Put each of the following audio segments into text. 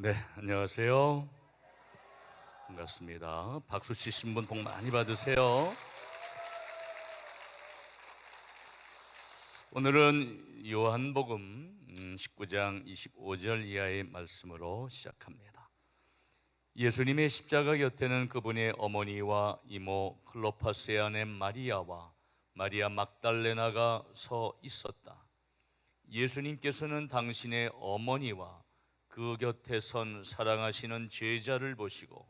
네, 안녕하세요. 반갑습니다. 박수 치신 분 복 많이 받으세요. 오늘은 요한복음 19장 25절 이하의 말씀으로 시작합니다. 예수님의 십자가 곁에는 그분의 어머니와 이모 클로파스의 아내 마리아와 마리아 막달레나가 서 있었다. 예수님께서는 당신의 어머니와 그 곁에 선 사랑하시는 제자를 보시고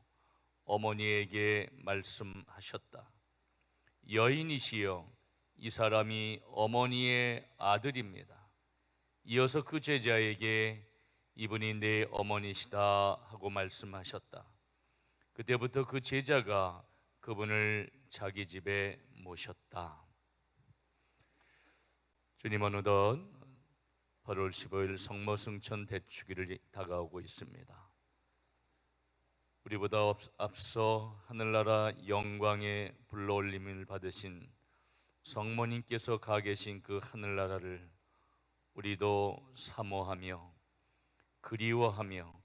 어머니에게 말씀하셨다. 여인이시여, 이 사람이 어머니의 아들입니다. 이어서 그 제자에게 이분이 내 어머니시다 하고 말씀하셨다. 그때부터 그 제자가 그분을 자기 집에 모셨다. 주님, 어느덧 8월 15일 성모승천 대축일이 다가오고 있습니다. 우리보다 앞서 하늘나라 영광의 불러올림을 받으신 성모님께서 가 계신 그 하늘나라를 우리도 사모하며 그리워하며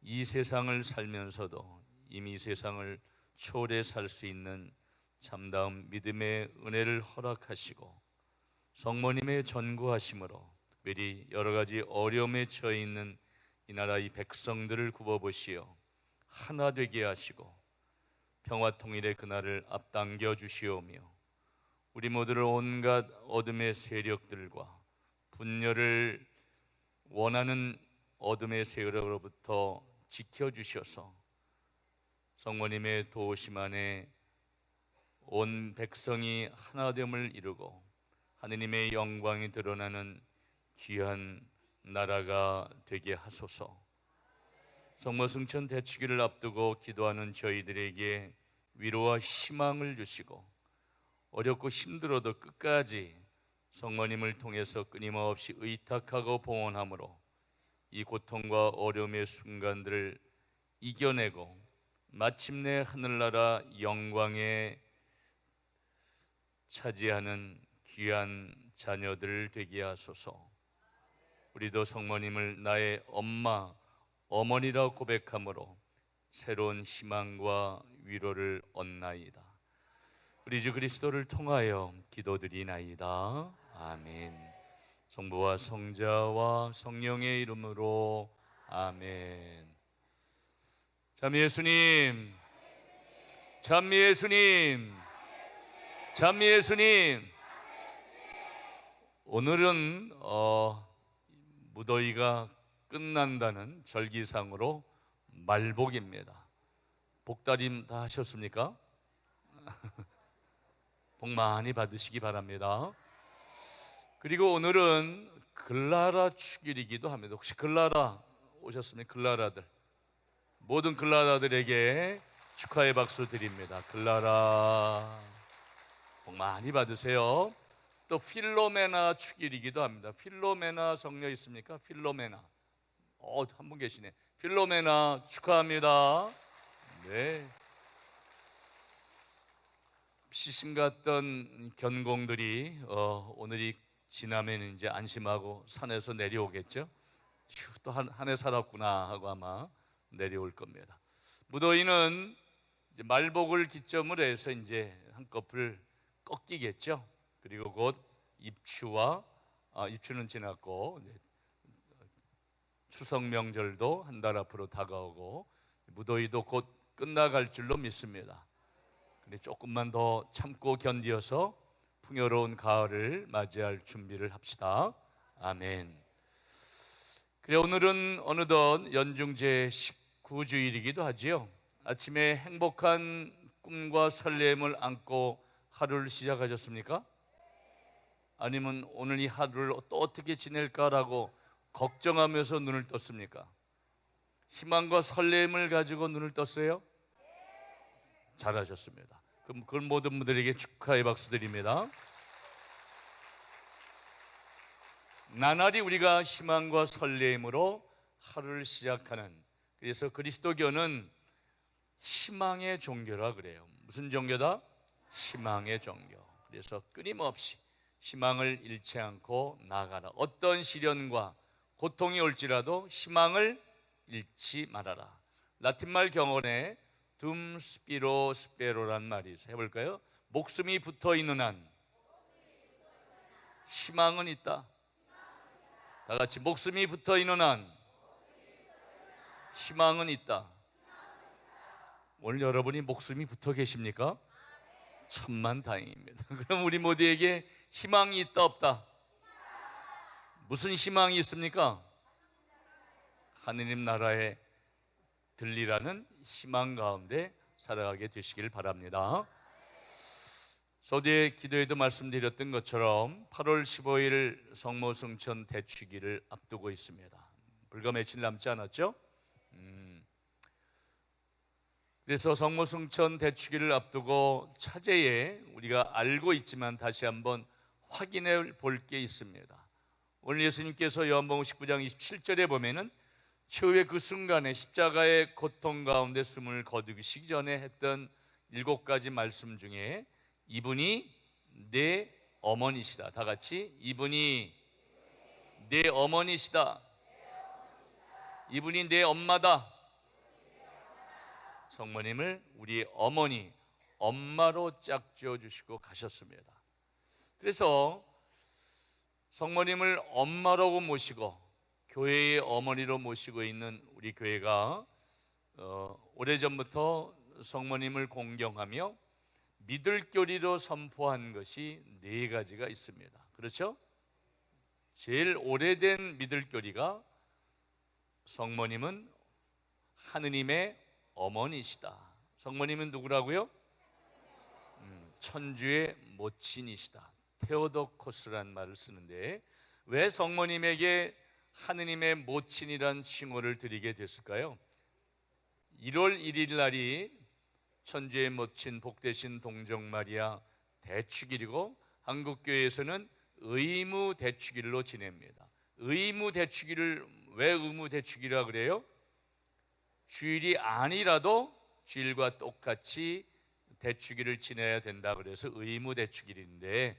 이 세상을 살면서도 이미 세상을 초월해 살 수 있는 참다운 믿음의 은혜를 허락하시고 성모님의 전구하심으로 특별히 여러 가지 어려움에 처해 있는 이 나라 이 백성들을 굽어보시어 하나 되게 하시고 평화 통일의 그날을 앞당겨 주시오며 우리 모두를 온갖 어둠의 세력들과 분열을 원하는 어둠의 세력으로부터 지켜주셔서 성모님의 도우심 안에 온 백성이 하나됨을 이루고 하느님의 영광이 드러나는 귀한 나라가 되게 하소서. 성모승천 대축일을 앞두고 기도하는 저희들에게 위로와 희망을 주시고 어렵고 힘들어도 끝까지 성모님을 통해서 끊임없이 의탁하고 봉헌함으로 이 고통과 어려움의 순간들을 이겨내고 마침내 하늘나라 영광에 차지하는 귀한 자녀들 되게 하소서. 우리도 성모님을 나의 엄마, 어머니라 고백함으로 새로운 희망과 위로를 얻나이다. 우리 주 그리스도를 통하여 기도드리나이다. 아멘. 성부와 성자와 성령의 이름으로 아멘. 참 예수님, 참 예수님, 참 예수님. 오늘은 무더위가 끝난다는 절기상으로 말복입니다. 복다림 다 하셨습니까? 복 많이 받으시기 바랍니다. 그리고 오늘은 글라라 축일이기도 합니다. 혹시 글라라 오셨습니까? 글라라들, 모든 글라라들에게 축하의 박수 드립니다. 글라라 복 많이 받으세요. 또 필로메나 축일이기도 합니다. 필로메나 성녀 있습니까? 필로메나. 한 분 계시네. 필로메나 축하합니다. 네. 시신 같던 견공들이 오늘이 지나면 이제 안심하고 산에서 내려오겠죠. 또 한 해 살았구나 하고 아마 내려올 겁니다. 무더위는 이제 말복을 기점으로 해서 이제 한꺼풀 꺾이겠죠. 그리고 곧 입추는 지났고 추석 명절도 한 달 앞으로 다가오고 무더위도 곧 끝나갈 줄로 믿습니다. 근데 조금만 더 참고 견디어서 풍요로운 가을을 맞이할 준비를 합시다. 아멘. 그래, 오늘은 어느덧 연중제 19주일이기도 하지요. 아침에 행복한 꿈과 설렘을 안고 하루를 시작하셨습니까? 아니면 오늘 이 하루를 또 어떻게 지낼까라고 걱정하면서 눈을 떴습니까? 희망과 설렘을 가지고 눈을 떴어요? 잘하셨습니다. 그럼 그 모든 분들에게 축하의 박수 드립니다. 나날이 우리가 희망과 설렘으로 하루를 시작하는, 그래서 그리스도교는 희망의 종교라 그래요. 무슨 종교다? 희망의 종교. 그래서 끊임없이 희망을 잃지 않고 나아가라. 어떤 시련과 고통이 올지라도 희망을 잃지 말아라. 라틴말 경언에 둠 스피로 스페로란 말이 있어요. 해볼까요? 목숨이 붙어 있는 한 희망은 있다. 다 같이 목숨이 붙어 있는 한 희망은 있다. 오늘 여러분이 목숨이 붙어 계십니까? 천만다행입니다. 그럼 우리 모두에게 희망이 있다 없다? 무슨 희망이 있습니까? 하느님 나라에 들리라는 희망 가운데 살아가게 되시길 바랍니다. 서두에 기도에도 말씀드렸던 것처럼 8월 15일 성모승천 대축일을 앞두고 있습니다. 불과 며칠 남지 않았죠? 그래서 성모승천 대축일을 앞두고 차제에 우리가 알고 있지만 다시 한번 확인해 볼 게 있습니다. 오늘 예수님께서 요한복음 19장 27절에 보면은 최후의 그 순간에 십자가의 고통 가운데 숨을 거두시기 전에 했던 7가지 말씀 중에 이분이 내 어머니시다. 다 같이 이분이 내 어머니시다. 이분이 내 엄마다. 성모님을 우리 어머니, 엄마로 짝지어 주시고 가셨습니다. 그래서 성모님을 엄마라고 모시고 교회의 어머니로 모시고 있는 우리 교회가 오래전부터 성모님을 공경하며 믿을교리로 선포한 것이 4가지가 있습니다. 그렇죠? 제일 오래된 믿을교리가 성모님은 하느님의 어머니시다. 성모님은 누구라고요? 천주의 모친이시다. 테오도코스란 말을 쓰는데 왜 성모님에게 하느님의 모친이란 칭호를 드리게 됐을까요? 1월 1일 날이 천주의 모친 복되신 동정 마리아 대축일이고 한국교회에서는 의무 대축일로 지냅니다. 의무 대축일을 왜 의무 대축일이라 그래요? 주일이 아니라도 주일과 똑같이 대축일을 지내야 된다 그래서 의무 대축일인데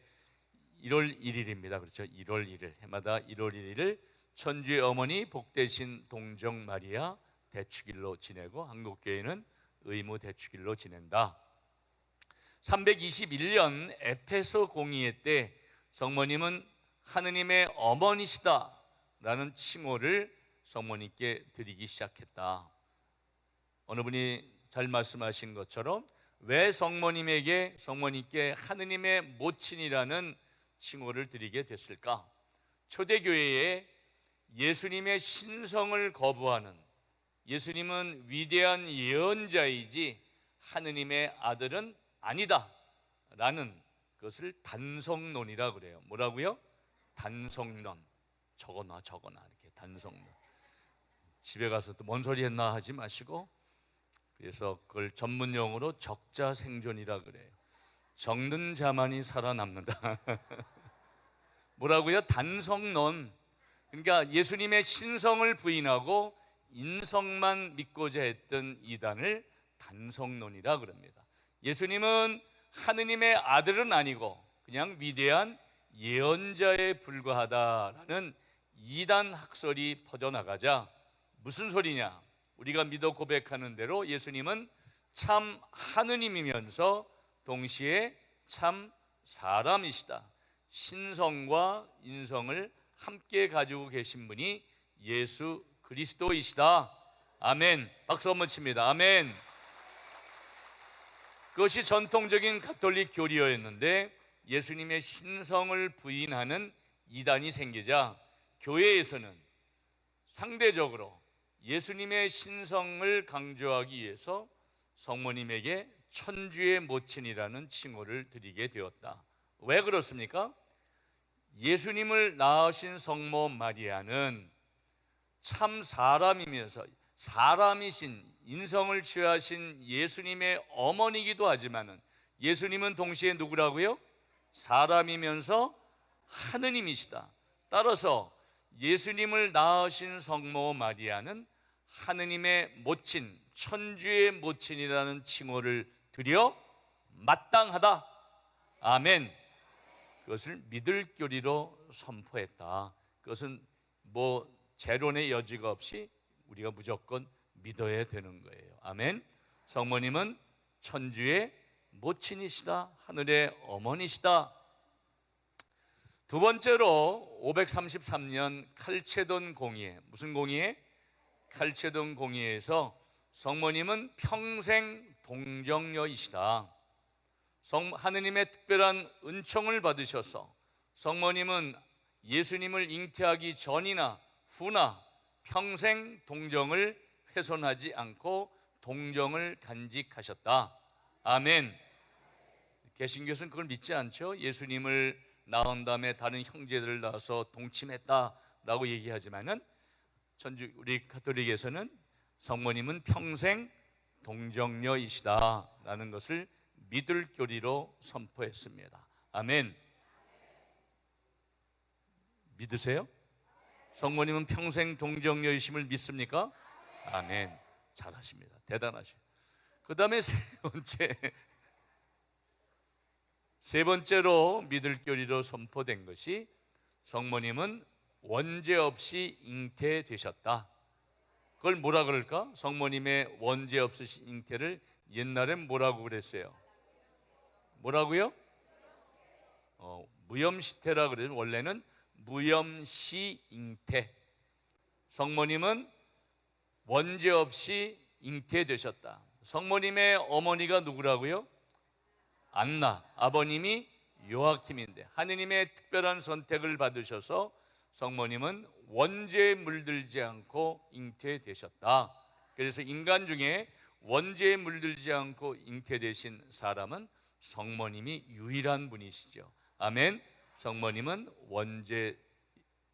1월 1일입니다. 그렇죠? 1월 1일 해마다 1월 1일을 천주의 어머니 복되신 동정 마리아 대축일로 지내고 한국교회는 의무 대축일로 지낸다. 321년 에페소 공의회 때 성모님은 하느님의 어머니시다 라는 칭호를 성모님께 드리기 시작했다. 어느 분이 잘 말씀하신 것처럼 왜 성모님께 하느님의 모친이라는 칭호를 드리게 됐을까? 초대교회에 예수님의 신성을 거부하는, 예수님은 위대한 예언자이지 하느님의 아들은 아니다 라는 것을 단성론이라 그래요. 뭐라고요? 단성론. 적어놔 이렇게 단성론. 집에 가서 또 뭔 소리 했나 하지 마시고, 그래서 그걸 전문용어로 적자생존이라 그래요. 적는 자만이 살아남는다. 뭐라고요? 단성론. 그러니까 예수님의 신성을 부인하고 인성만 믿고자 했던 이단을 단성론이라 그럽니다. 예수님은 하느님의 아들은 아니고 그냥 위대한 예언자에 불과하다라는 이단 학설이 퍼져나가자 무슨 소리냐? 우리가 믿어 고백하는 대로 예수님은 참 하느님이면서 동시에 참 사람이시다. 신성과 인성을 함께 가지고 계신 분이 예수 그리스도이시다. 아멘. 박수 한번 칩니다. 아멘. 그것이 전통적인 가톨릭 교리였는데 예수님의 신성을 부인하는 이단이 생기자 교회에서는 상대적으로 예수님의 신성을 강조하기 위해서 성모님에게 천주의 모친이라는 칭호를 드리게 되었다. 왜 그렇습니까? 예수님을 낳으신 성모 마리아는 참 사람이면서 사람이신 인성을 취하신 예수님의 어머니이기도 하지만은 예수님은 동시에 누구라고요? 사람이면서 하느님이시다. 따라서 예수님을 낳으신 성모 마리아는 하느님의 모친, 천주의 모친이라는 칭호를 드려 마땅하다. 아멘. 그것을 믿을교리로 선포했다. 그것은 뭐 재론의 여지가 없이 우리가 무조건 믿어야 되는 거예요. 아멘. 성모님은 천주의 모친이시다. 하늘의 어머니시다. 두 번째로 533년 칼체돈 공의회, 무슨 공의회? 칼체돈 공의회에서 성모님은 평생 동정녀이시다. 하느님의 특별한 은총을 받으셔서 성모님은 예수님을 잉태하기 전이나 후나 평생 동정을 훼손하지 않고 동정을 간직하셨다. 아멘. 개신교에서는 그걸 믿지 않죠. 예수님을 낳은 다음에 다른 형제들을 낳아서 동침했다라고 얘기하지만은 우리 가톨릭에서는 성모님은 평생 동정녀이시다라는 것을 믿을 교리로 선포했습니다. 아멘. 믿으세요? 성모님은 평생 동정녀이심을 믿습니까? 아멘. 잘하십니다. 대단하시죠. 그 다음에 세 번째로 믿을 교리로 선포된 것이 성모님은 원죄 없이 잉태되셨다. 그걸 뭐라 그럴까? 성모님의 원죄 없으신 잉태를 옛날엔 뭐라고 그랬어요? 뭐라고요? 무염시태라 그래요. 원래는 무염시 잉태. 성모님은 원죄 없이 잉태되셨다. 성모님의 어머니가 누구라고요? 안나. 아버님이 요아킴인데 하느님의 특별한 선택을 받으셔서 성모님은 원죄에 물들지 않고 잉태되셨다. 그래서 인간 중에 원죄에 물들지 않고 잉태되신 사람은 성모님이 유일한 분이시죠. 아멘. 성모님은 원죄에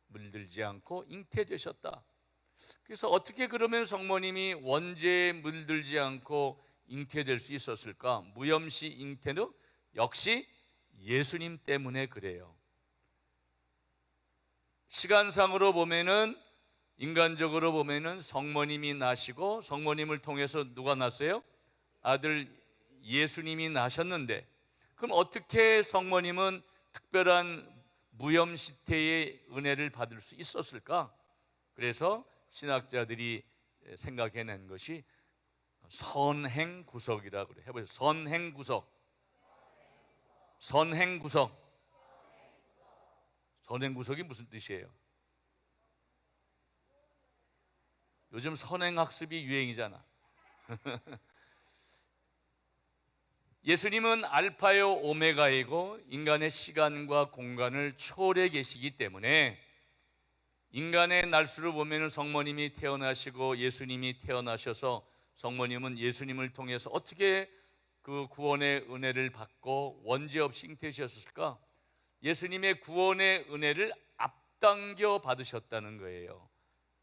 물들지 않고 잉태되셨다. 그래서 어떻게 그러면 성모님이 원죄에 물들지 않고 잉태될 수 있었을까? 무염시 잉태는 역시 예수님 때문에 그래요. 시간상으로 보면은, 인간적으로 보면은 성모님이 나시고 성모님을 통해서 누가 났어요? 아들 예수님이 나셨는데, 그럼 어떻게 성모님은 특별한 무염시태의 은혜를 받을 수 있었을까? 그래서 신학자들이 생각해낸 것이 선행구석이라고 그래요. 해보세요. 선행구석. 선행구석. 선행구석이 무슨 뜻이에요? 요즘 선행학습이 유행이잖아. 예수님은 알파요 오메가이고 인간의 시간과 공간을 초월해 계시기 때문에 인간의 날수를 보면 성모님이 태어나시고 예수님이 태어나셔서 성모님은 예수님을 통해서 어떻게 그 구원의 은혜를 받고 원죄 없이 잉태되셨을까? 예수님의 구원의 은혜를 앞당겨 받으셨다는 거예요.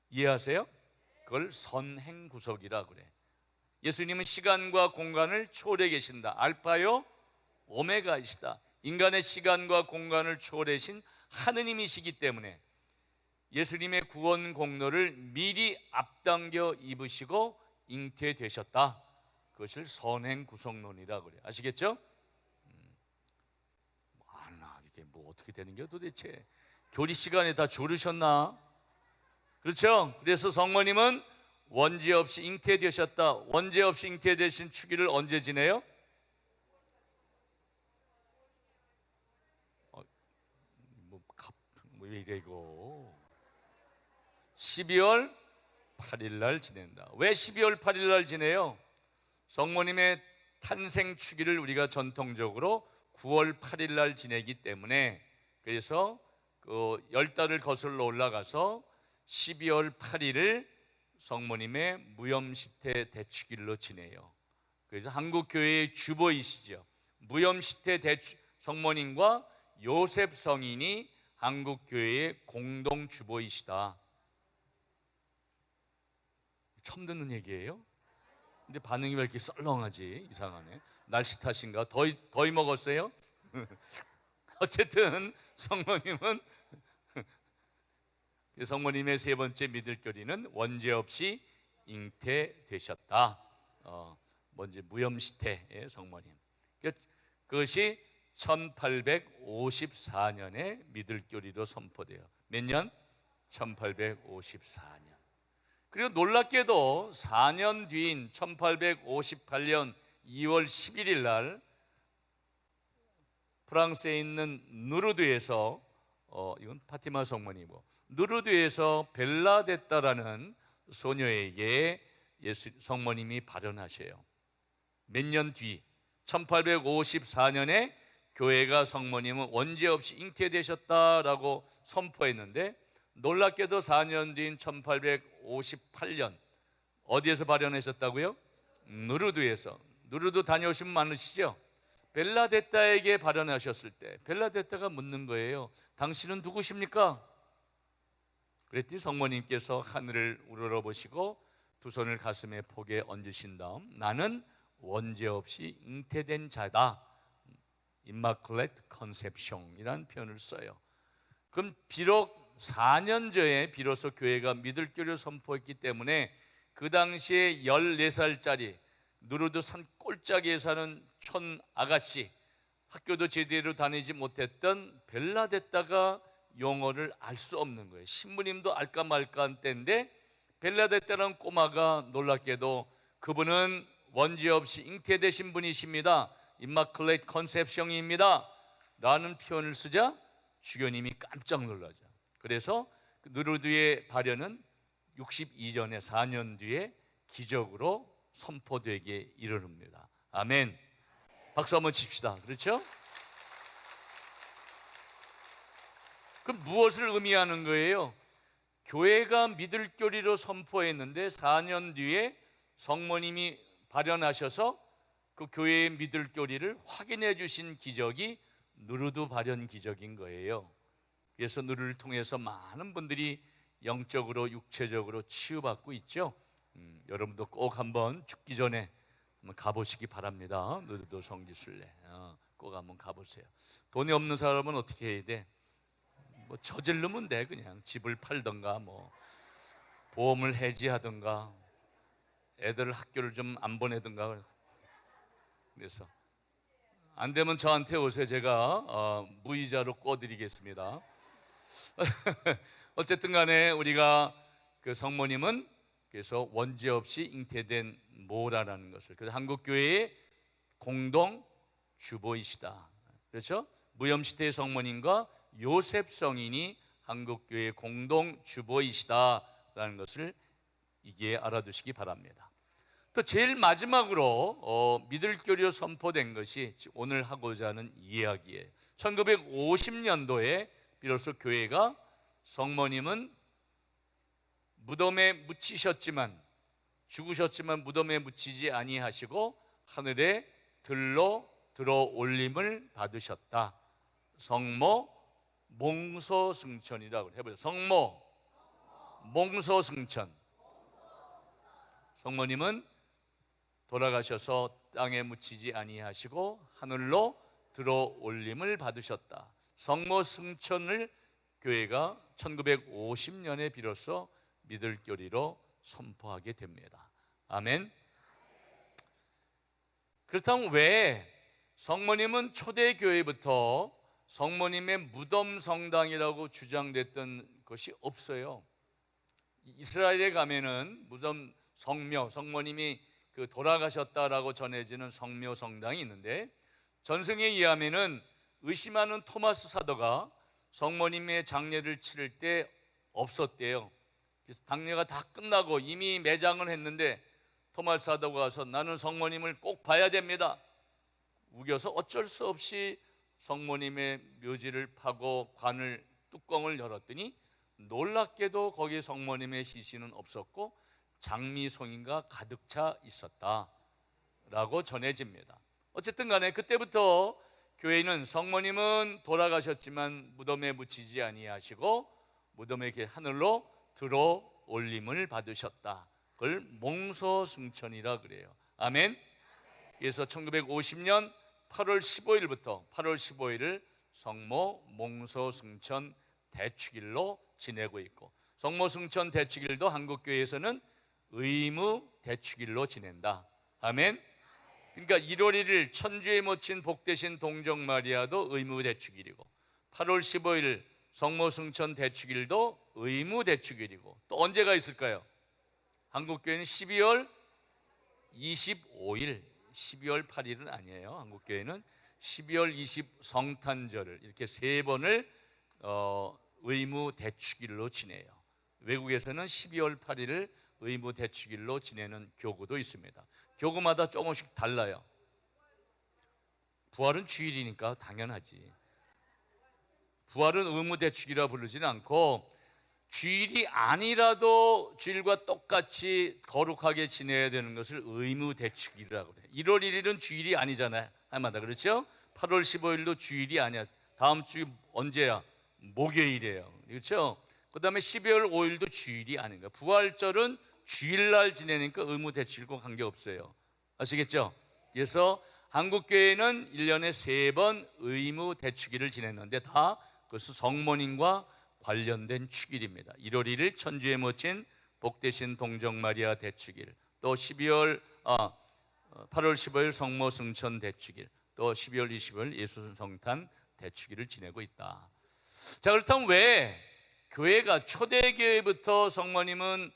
이해하세요? 그걸 선행구석이라 그래. 예수님은 시간과 공간을 초월해 계신다. 알파요 오메가이시다. 인간의 시간과 공간을 초월하신 하느님이시기 때문에 예수님의 구원 공로를 미리 앞당겨 입으시고 잉태되셨다. 그것을 선행구속론이라 그래. 아시겠죠? 이게 뭐 어떻게 되는 게 도대체? 교리 시간에 다 졸으셨나? 그렇죠? 그래서 성모님은 원죄 없이 잉태되셨다. 원죄 없이 잉태되신 축일을 언제 지내요? 왜 이래 이거? 12월 8일 날 지낸다. 왜 12월 8일 날 지내요? 성모님의 탄생 축일을 우리가 전통적으로 9월 8일 날 지내기 때문에, 그래서 그 10달을 거슬러 올라가서 12월 8일을 성모님의 무염시태 대축일로 지내요. 그래서 한국교회의 주보이시죠. 무염시태 성모님과 요셉 성인이 한국교회의 공동 주보이시다. 처음 듣는 얘기예요? 근데 반응이 왜 이렇게 썰렁하지? 이상하네. 날씨 탓인가? 더위 먹었어요? 어쨌든 성모님의 세 번째 믿을 교리는 원죄 없이 잉태되셨다. 먼저 무염시태의 성모님. 그것이 1854년에 믿을 교리로 선포돼요. 몇 년? 1854년. 그리고 놀랍게도 4년 뒤인 1858년 2월 11일 날 프랑스에 있는 누르드에서 이건 파티마 성모니고, 누르드에서 벨라데타라는 소녀에게 예수 성모님이 발현하셔요. 몇 년 뒤 1854년에 교회가 성모님은 원죄 없이 잉태되셨다라고 선포했는데, 놀랍게도 4년 뒤인 1858년 어디에서 발현하셨다고요? 누르드에서. 누르드 다녀오신 분 많으시죠? 벨라데타에게 발현하셨을 때 벨라데타가 묻는 거예요. 당신은 누구십니까? 그랬더니 성모님께서 하늘을 우러러보시고 두 손을 가슴에 포개 얹으신 다음, 나는 원죄 없이 잉태된 자다, Immaculate Conception이라는 표현을 써요. 그럼 비록 4년 전에 비로소 교회가 믿을 교리를 선포했기 때문에 그 당시에 14살짜리 누르드 산 꼴짜기에 사는 촌 아가씨, 학교도 제대로 다니지 못했던 벨라데타가 용어를 알 수 없는 거예요. 신부님도 알까 말까 한 때인데, 벨라데타라는 꼬마가 놀랍게도 그분은 원죄 없이 잉태되신 분이십니다, Immaculate Conception입니다 라는 표현을 쓰자 주교님이 깜짝 놀라죠. 그래서 누르드의 발현은 62년에 4년 뒤에 기적으로 선포되게 이르릅니다. 아멘. 박수 한번 칩시다. 그렇죠? 그럼 무엇을 의미하는 거예요? 교회가 믿을 교리로 선포했는데 4년 뒤에 성모님이 발현하셔서 그 교회의 믿을 교리를 확인해 주신 기적이 누르드 발현 기적인 거예요. 그래서 누르를 통해서 많은 분들이 영적으로 육체적으로 치유받고 있죠. 여러분도 꼭 한번 죽기 전에 한번 가보시기 바랍니다. 누르드 성지순례 꼭 한번 가보세요. 돈이 없는 사람은 어떻게 해야 돼? 뭐 저질르면 돼. 그냥 집을 팔던가 뭐 보험을 해지하던가 애들 학교를 좀 안 보내던가. 그래서 안 되면 저한테 오세요. 제가 무이자로 꿔드리겠습니다. 어쨌든 간에 우리가 그 성모님은 그래서 원죄 없이 잉태된 모라라는 것을, 그래서 한국교회의 공동 주보이시다. 그렇죠? 무염시대의 성모님과 요셉 성인이 한국교회의 공동 주보이시다라는 것을 이게 알아두시기 바랍니다. 또 제일 마지막으로 믿을 교리로 선포된 것이 오늘 하고자 하는 이야기예요. 1950년도에 비로소 교회가 성모님은 무덤에 묻히셨지만, 죽으셨지만 무덤에 묻히지 아니하시고 하늘에 들로 들어 올림을 받으셨다. 성모 몽소승천이라고 해보세요. 성모 몽소승천. 성모님은 돌아가셔서 땅에 묻히지 아니하시고 하늘로 들어 올림을 받으셨다. 성모 승천을 교회가 1950년에 비로소 믿을 교리로 선포하게 됩니다. 아멘. 그렇다면 왜 성모님은 초대교회부터 성모님의 무덤 성당이라고 주장됐던 것이 없어요? 이스라엘에 가면은 무덤 성묘, 성모님이 그 돌아가셨다라고 전해지는 성묘 성당이 있는데, 전승에 의하면은 의심하는 토마스 사도가 성모님의 장례를 치를 때 없었대요. 그래서 장례가 다 끝나고 이미 매장을 했는데 토마스 사도가 와서 나는 성모님을 꼭 봐야 됩니다. 우겨서 어쩔 수 없이 성모님의 묘지를 파고 관을 뚜껑을 열었더니 놀랍게도 거기 성모님의 시신은 없었고 장미송이가 가득 차 있었다라고 전해집니다. 어쨌든 간에 그때부터 교회는 성모님은 돌아가셨지만 무덤에 묻히지 아니하시고 무덤에 하늘로 들어 올림을 받으셨다. 그걸 몽소승천이라 그래요. 아멘. 그래서 1950년 8월 15일부터 8월 15일을 성모 몽소승천 대축일로 지내고 있고, 성모승천 대축일도 한국교회에서는 의무 대축일로 지낸다. 아멘. 그러니까 1월 1일 천주에 모친 복되신 동정 마리아도 의무 대축일이고, 8월 15일 성모승천 대축일도 의무 대축일이고, 또 언제가 있을까요? 한국교회는 12월 25일, 12월 8일은 아니에요. 한국교회는 12월 20 성탄절을 이렇게 세 번을 의무 대축일로 지내요. 외국에서는 12월 8일을 의무 대축일로 지내는 교구도 있습니다. 교구마다 조금씩 달라요. 부활은 주일이니까 당연하지. 부활은 의무 대축이라 부르지는 않고, 주일이 아니라도 주일과 똑같이 거룩하게 지내야 되는 것을 의무 대축일이라고 그래요. 1월 1일은 주일이 아니잖아요. 해마다. 그렇죠? 8월 15일도 주일이 아니야. 다음 주 언제야? 목요일이에요. 그렇죠? 그 다음에 12월 5일도 주일이 아닌가. 부활절은 주일날 지내니까 의무 대축일과 관계없어요. 아시겠죠? 그래서 한국교회는 1년에 3번 의무 대축일을 지냈는데 다 그것은 성모님과 관련된 축일입니다. 1월 1일 천주에 모친 복되신 동정마리아 대축일, 또 8월 15일 성모 승천 대축일, 또 12월 20일 예수 성탄 대축일을 지내고 있다. 자, 그렇다면 왜 교회가 초대교회부터 성모님은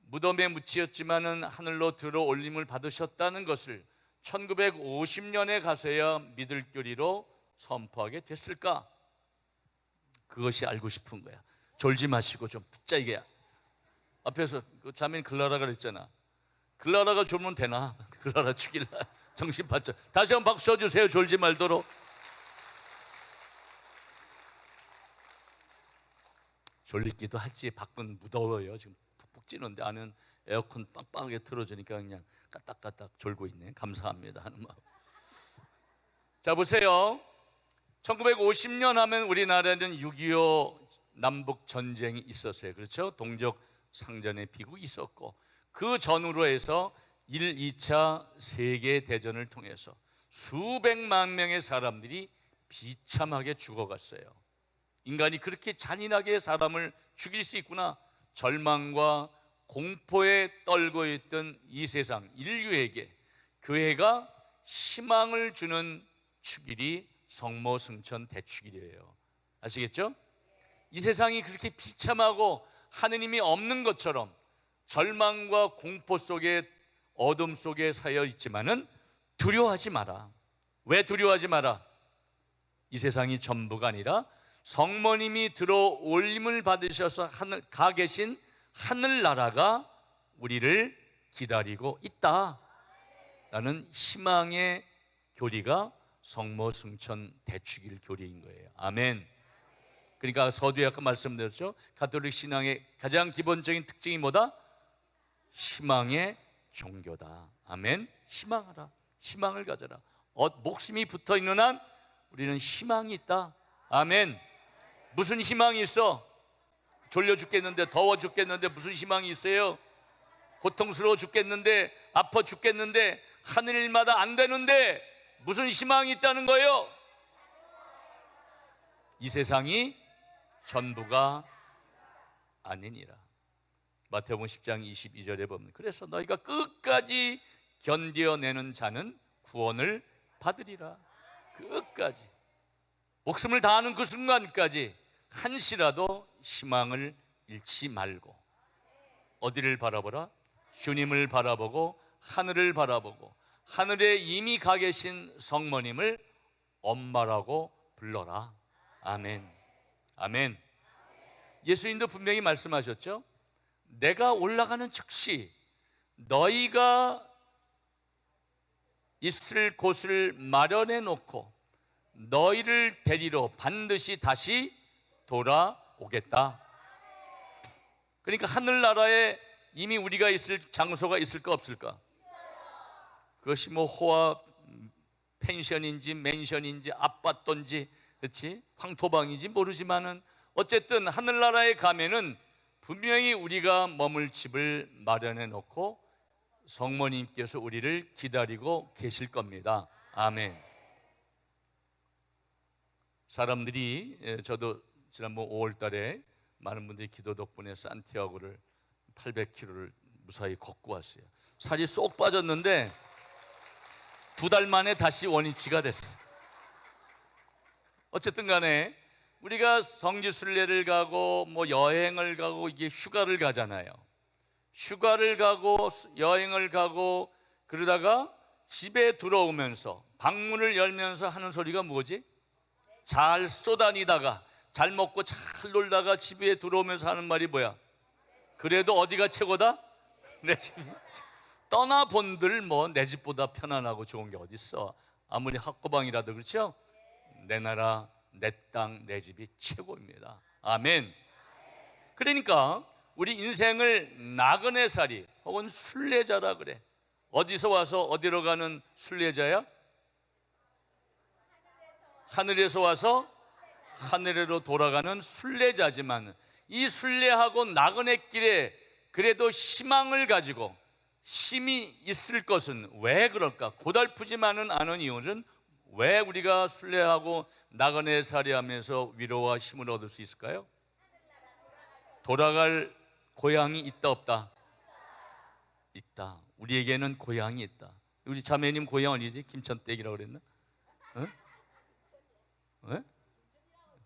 무덤에 묻히었지만은 하늘로 들어 올림을 받으셨다는 것을 1950년에 가서야 믿을 교리로 선포하게 됐을까? 그것이 알고 싶은 거야. 졸지 마시고 좀 듣자 이게. 앞에서 그 자매인 글라라가 그랬잖아. 글라라가 졸면 되나? 글라라 죽일라. 정신 바짝. 다시 한번 박수 쳐주세요. 졸지 말도록. 졸리기도 하지. 밖은 무더워요. 지금 푹푹 찌는데 안은 에어컨 빵빵하게 틀어주니까 그냥 까딱까딱 졸고 있네. 감사합니다 하는 마음. 자, 보세요. 1950년 하면 우리나라에는 6.25 남북 전쟁이 있었어요. 그렇죠? 동족 상전의 비극이 있었고, 그 전후로 해서 1, 2차 세계 대전을 통해서 수백만 명의 사람들이 비참하게 죽어갔어요. 인간이 그렇게 잔인하게 사람을 죽일 수 있구나. 절망과 공포에 떨고 있던 이 세상 인류에게 교회가 희망을 주는 축일이 성모 승천 대축일이에요. 아시겠죠? 이 세상이 그렇게 비참하고 하느님이 없는 것처럼 절망과 공포 속에, 어둠 속에 사여 있지만은 두려워하지 마라. 왜 두려워하지 마라? 이 세상이 전부가 아니라 성모님이 들어 올림을 받으셔서 하늘 가 계신 하늘나라가 우리를 기다리고 있다라는 희망의 교리가 성모 승천 대축일 교리인 거예요. 아멘. 그러니까 서두에 아까 말씀드렸죠. 가톨릭 신앙의 가장 기본적인 특징이 뭐다? 희망의 종교다. 아멘. 희망하라. 희망을 가져라. 목숨이 붙어 있는 한 우리는 희망이 있다. 아멘. 무슨 희망이 있어? 졸려 죽겠는데, 더워 죽겠는데 무슨 희망이 있어요? 고통스러워 죽겠는데, 아파 죽겠는데, 하늘일마다 안 되는데 무슨 희망이 있다는 거예요? 이 세상이 전부가 아니니라. 마태복음 10장 22절에 보면, 그래서 너희가 끝까지 견뎌내는 자는 구원을 받으리라. 끝까지, 목숨을 다하는 그 순간까지 한시라도 희망을 잃지 말고 어디를 바라보라? 주님을 바라보고 하늘을 바라보고 하늘에 이미 가 계신 성모님을 엄마라고 불러라. 아멘. 아멘. 예수님도 분명히 말씀하셨죠. 내가 올라가는 즉시 너희가 있을 곳을 마련해 놓고 너희를 데리러 반드시 다시 돌아오겠다. 그러니까 하늘나라에 이미 우리가 있을 장소가 있을까 없을까? 그것이 뭐 호화 펜션인지 맨션인지 아파트인지, 그렇지? 황토방인지 모르지만은 어쨌든 하늘나라에 가면은 분명히 우리가 머물 집을 마련해 놓고 성모님께서 우리를 기다리고 계실 겁니다. 아멘. 사람들이, 저도 지난번 5월 달에 많은 분들이 기도 덕분에 산티아고를 800km를 무사히 걷고 왔어요. 살이 쏙 빠졌는데 2달 만에 다시 원위치가 됐어요. 어쨌든 간에 우리가 성지순례를 가고 뭐 여행을 가고 이게 휴가를 가잖아요. 휴가를 가고 여행을 가고 그러다가 집에 들어오면서 방문을 열면서 하는 소리가 뭐지? 잘 쏘다니다가 잘 먹고 잘 놀다가 집에 들어오면서 하는 말이 뭐야? 그래도 어디가 최고다? 내 집. 떠나본들 뭐 내 집보다 편안하고 좋은 게 어딨어. 아무리 학고방이라도 그렇죠? 내 나라, 내 땅, 내 집이 최고입니다. 아멘. 그러니까 우리 인생을 나그네살이 혹은 순례자라 그래. 어디서 와서 어디로 가는 순례자야? 하늘에서 와서 하늘로 돌아가는 순례자지만 이 순례하고 나그네길에 그래도 희망을 가지고 힘이 있을 것은 왜 그럴까? 고달프지만은 않은 이유는 왜 우리가 순례하고 나그네살이 하면서 위로와 힘을 얻을 수 있을까요? 돌아갈 고향이 있다 없다? 있다. 우리에게는 고향이 있다. 우리 자매님 고향 어디지? 김천댁이라고 그랬나?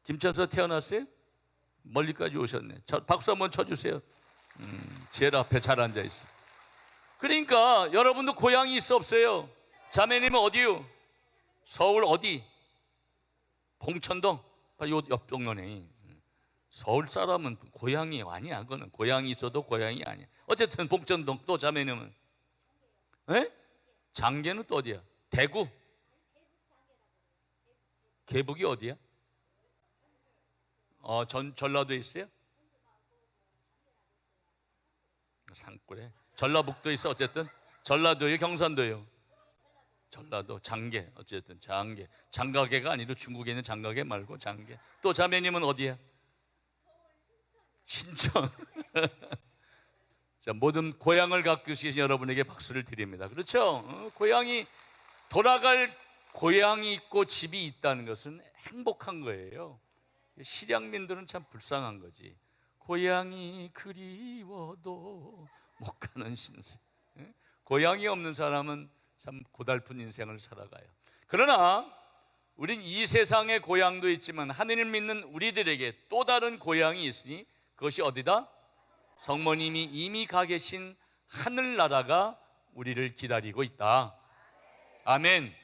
김천에서 태어났어요? 멀리까지 오셨네. 박수 한번 쳐주세요. 제일 앞에 잘 앉아있어. 그러니까 여러분도 고향이 있어 없어요? 자매님은 어디요? 서울 어디? 봉천동? 요 옆 동네네. 서울 사람은 고향이 아니야. 그거는 고향이 있어도 고향이 아니야. 어쨌든 봉천동. 또 자매님은? 장계는 또 어디야? 대구? 계북이 어디야? 전라도에 있어요? 산골에. 전라북도 있어. 어쨌든 전라도요, 경산도요. 전라도 장계. 어쨌든 장계. 장가계가 아니라 중국에 있는 장가계 말고 장계. 또 자매님은 어디야? 신천. 자, 모든 고향을 갖고 계신 여러분에게 박수를 드립니다. 그렇죠? 고향이 돌아갈 고향이 있고 집이 있다는 것은 행복한 거예요. 실향민들은 참 불쌍한 거지. 고향이 그리워도 못 가는 신세. 고향이 없는 사람은 참 고달픈 인생을 살아가요. 그러나 우린 이 세상의 고향도 있지만 하느님을 믿는 우리들에게 또 다른 고향이 있으니 그것이 어디다? 성모님이 이미 가 계신 하늘나라가 우리를 기다리고 있다. 아멘.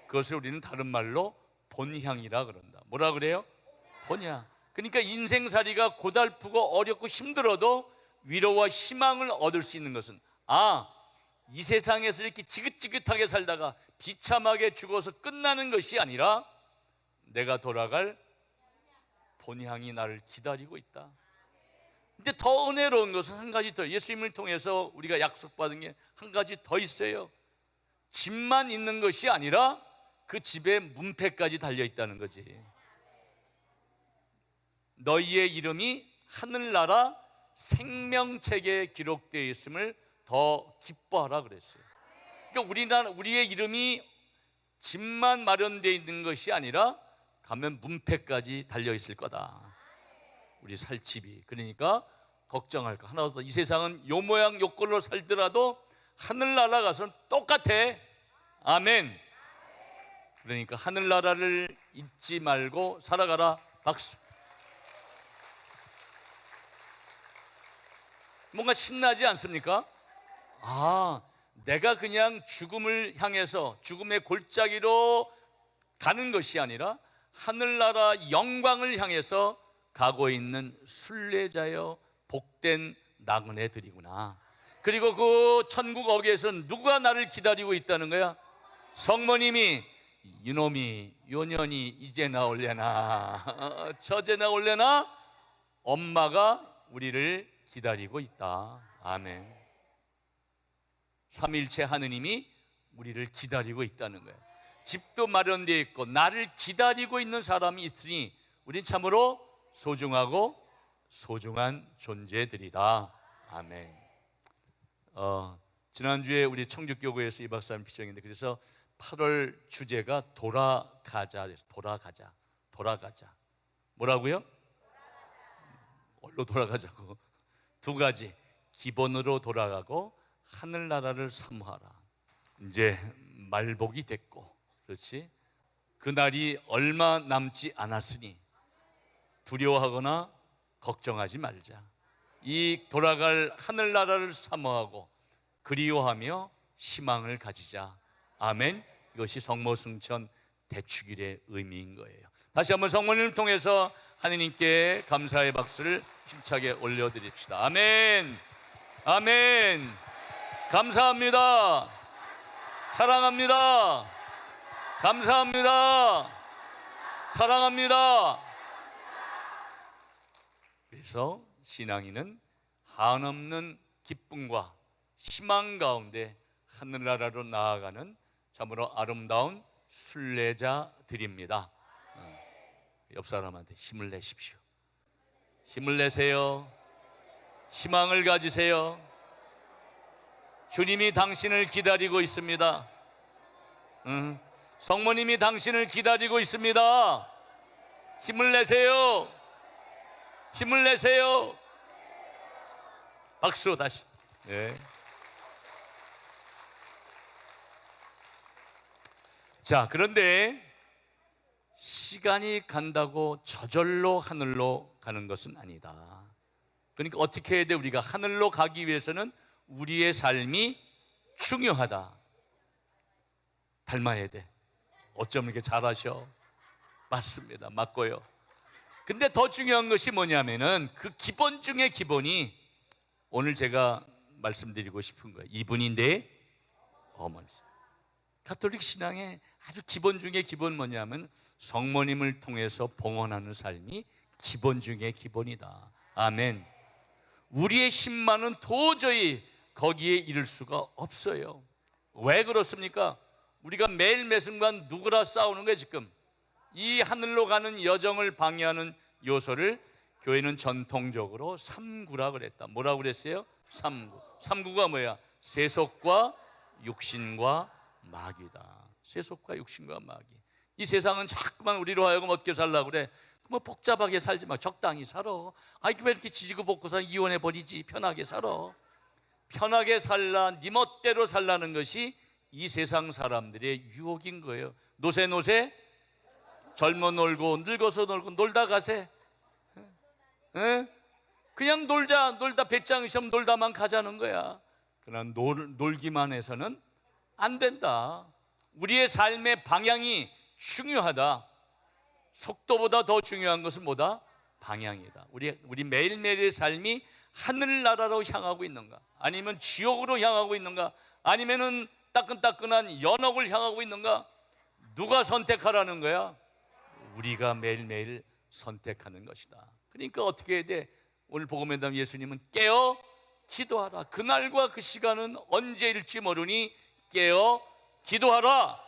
그것을 우리는 다른 말로 본향이라 그런다. 뭐라 그래요? 본향. 그러니까 인생살이가 고달프고 어렵고 힘들어도 위로와 희망을 얻을 수 있는 것은 이 세상에서 이렇게 지긋지긋하게 살다가 비참하게 죽어서 끝나는 것이 아니라 내가 돌아갈 본향이 나를 기다리고 있다. 근데 더 은혜로운 것은 한 가지 더, 예수님을 통해서 우리가 약속받은 게 한 가지 더 있어요. 집만 있는 것이 아니라 그 집에 문패까지 달려 있다는 거지. 너희의 이름이 하늘나라 생명책에 기록되어 있음을 더 기뻐하라 그랬어요. 그러니까 우리의 이름이 집만 마련되어 있는 것이 아니라 가면 문패까지 달려 있을 거다. 우리 살 집이. 그러니까 걱정할 거 하나도 없다. 이 세상은 요 모양 요 꼴로 살더라도 하늘나라 가서는 똑같아. 아멘. 그러니까 하늘나라를 잊지 말고 살아가라. 박수. 뭔가 신나지 않습니까? 내가 그냥 죽음을 향해서 죽음의 골짜기로 가는 것이 아니라 하늘나라 영광을 향해서 가고 있는 순례자여 복된 나그네들이구나. 그리고 그 천국 어귀에서는 누가 나를 기다리고 있다는 거야? 성모님이 이놈이 요년이 이제 나올래나 저제 나올래나 엄마가 우리를 기다리고 있다. 아멘. 삼일체 하느님이 우리를 기다리고 있다는 거예요. 집도 마련되어 있고 나를 기다리고 있는 사람이 있으니 우린 참으로 소중하고 소중한 존재들이다. 아멘. 지난주에 우리 청주교구에서 이 박사님 피정인데 그래서 8월 주제가 돌아가자. 돌아가자. 뭐라고요? 어디로 돌아가자고? 두 가지. 기본으로 돌아가고 하늘나라를 사모하라. 이제 말복이 됐고, 그렇지? 그날이 얼마 남지 않았으니 두려워하거나 걱정하지 말자. 이 돌아갈 하늘나라를 사모하고 그리워하며 희망을 가지자. 아멘. 이것이 성모승천 대축일의 의미인 거예요. 다시 한번 성모님을 통해서 하느님께 감사의 박수를 힘차게 올려드립시다. 아멘. 아멘. 감사합니다. 사랑합니다. 감사합니다. 사랑합니다. 그래서 신앙인은 한없는 기쁨과 희망 가운데 하늘나라로 나아가는 참으로 아름다운 순례자들입니다. 옆 사람한테 힘을 내십시오. 힘을 내세요. 희망을 가지세요. 주님이 당신을 기다리고 있습니다. 성모님이 당신을 기다리고 있습니다. 힘을 내세요. 힘을 내세요. 박수 다시. 네. 자, 그런데 시간이 간다고 저절로 하늘로 가는 것은 아니다. 그러니까 어떻게 해야 돼? 우리가 하늘로 가기 위해서는 우리의 삶이 중요하다. 닮아야 돼. 어쩜 이렇게 잘하셔? 맞습니다. 맞고요. 근데 더 중요한 것이 뭐냐면은 그 기본 중에 기본이 오늘 제가 말씀드리고 싶은 거예요. 이분이 내 어머니시다. 가톨릭 신앙의 아주 기본 중에 기본 뭐냐면 성모님을 통해서 봉헌하는 삶이 기본 중에 기본이다. 아멘. 우리의 힘만은 도저히 거기에 이를 수가 없어요. 왜 그렇습니까? 우리가 매일 매순간 누구라 싸우는 거예요. 지금 이 하늘로 가는 여정을 방해하는 요소를 교회는 전통적으로 삼구라 그랬다. 뭐라고 그랬어요? 삼구. 삼구가 뭐야? 세속과 육신과 마귀다. 세속과 육신과 마귀. 이 세상은 자꾸만 우리로 하여금 어떻게 살라고 그래? 뭐 복잡하게 살지 마. 적당히 살아. 아이 왜 이렇게 지지고 볶고 살 이혼해 버리지? 편하게 살아. 편하게 살라, 네 멋대로 살라는 것이 이 세상 사람들의 유혹인 거예요. 노세 젊어 놀고 늙어서 놀고 놀다 가세. 그냥 놀다 배짱 시험 놀다만 가자는 거야. 그러나 놀기만 해서는 안 된다. 우리의 삶의 방향이 중요하다. 속도보다 더 중요한 것은 뭐다? 방향이다. 우리 매일매일의 삶이 하늘나라로 향하고 있는가? 아니면 지옥으로 향하고 있는가? 아니면은 따끈따끈한 연옥을 향하고 있는가? 누가 선택하라는 거야? 우리가 매일매일 선택하는 것이다. 그러니까 어떻게 해야 돼? 오늘 복음의 예수님은 깨어 기도하라. 그날과 그 시간은 언제일지 모르니 깨어 기도하라.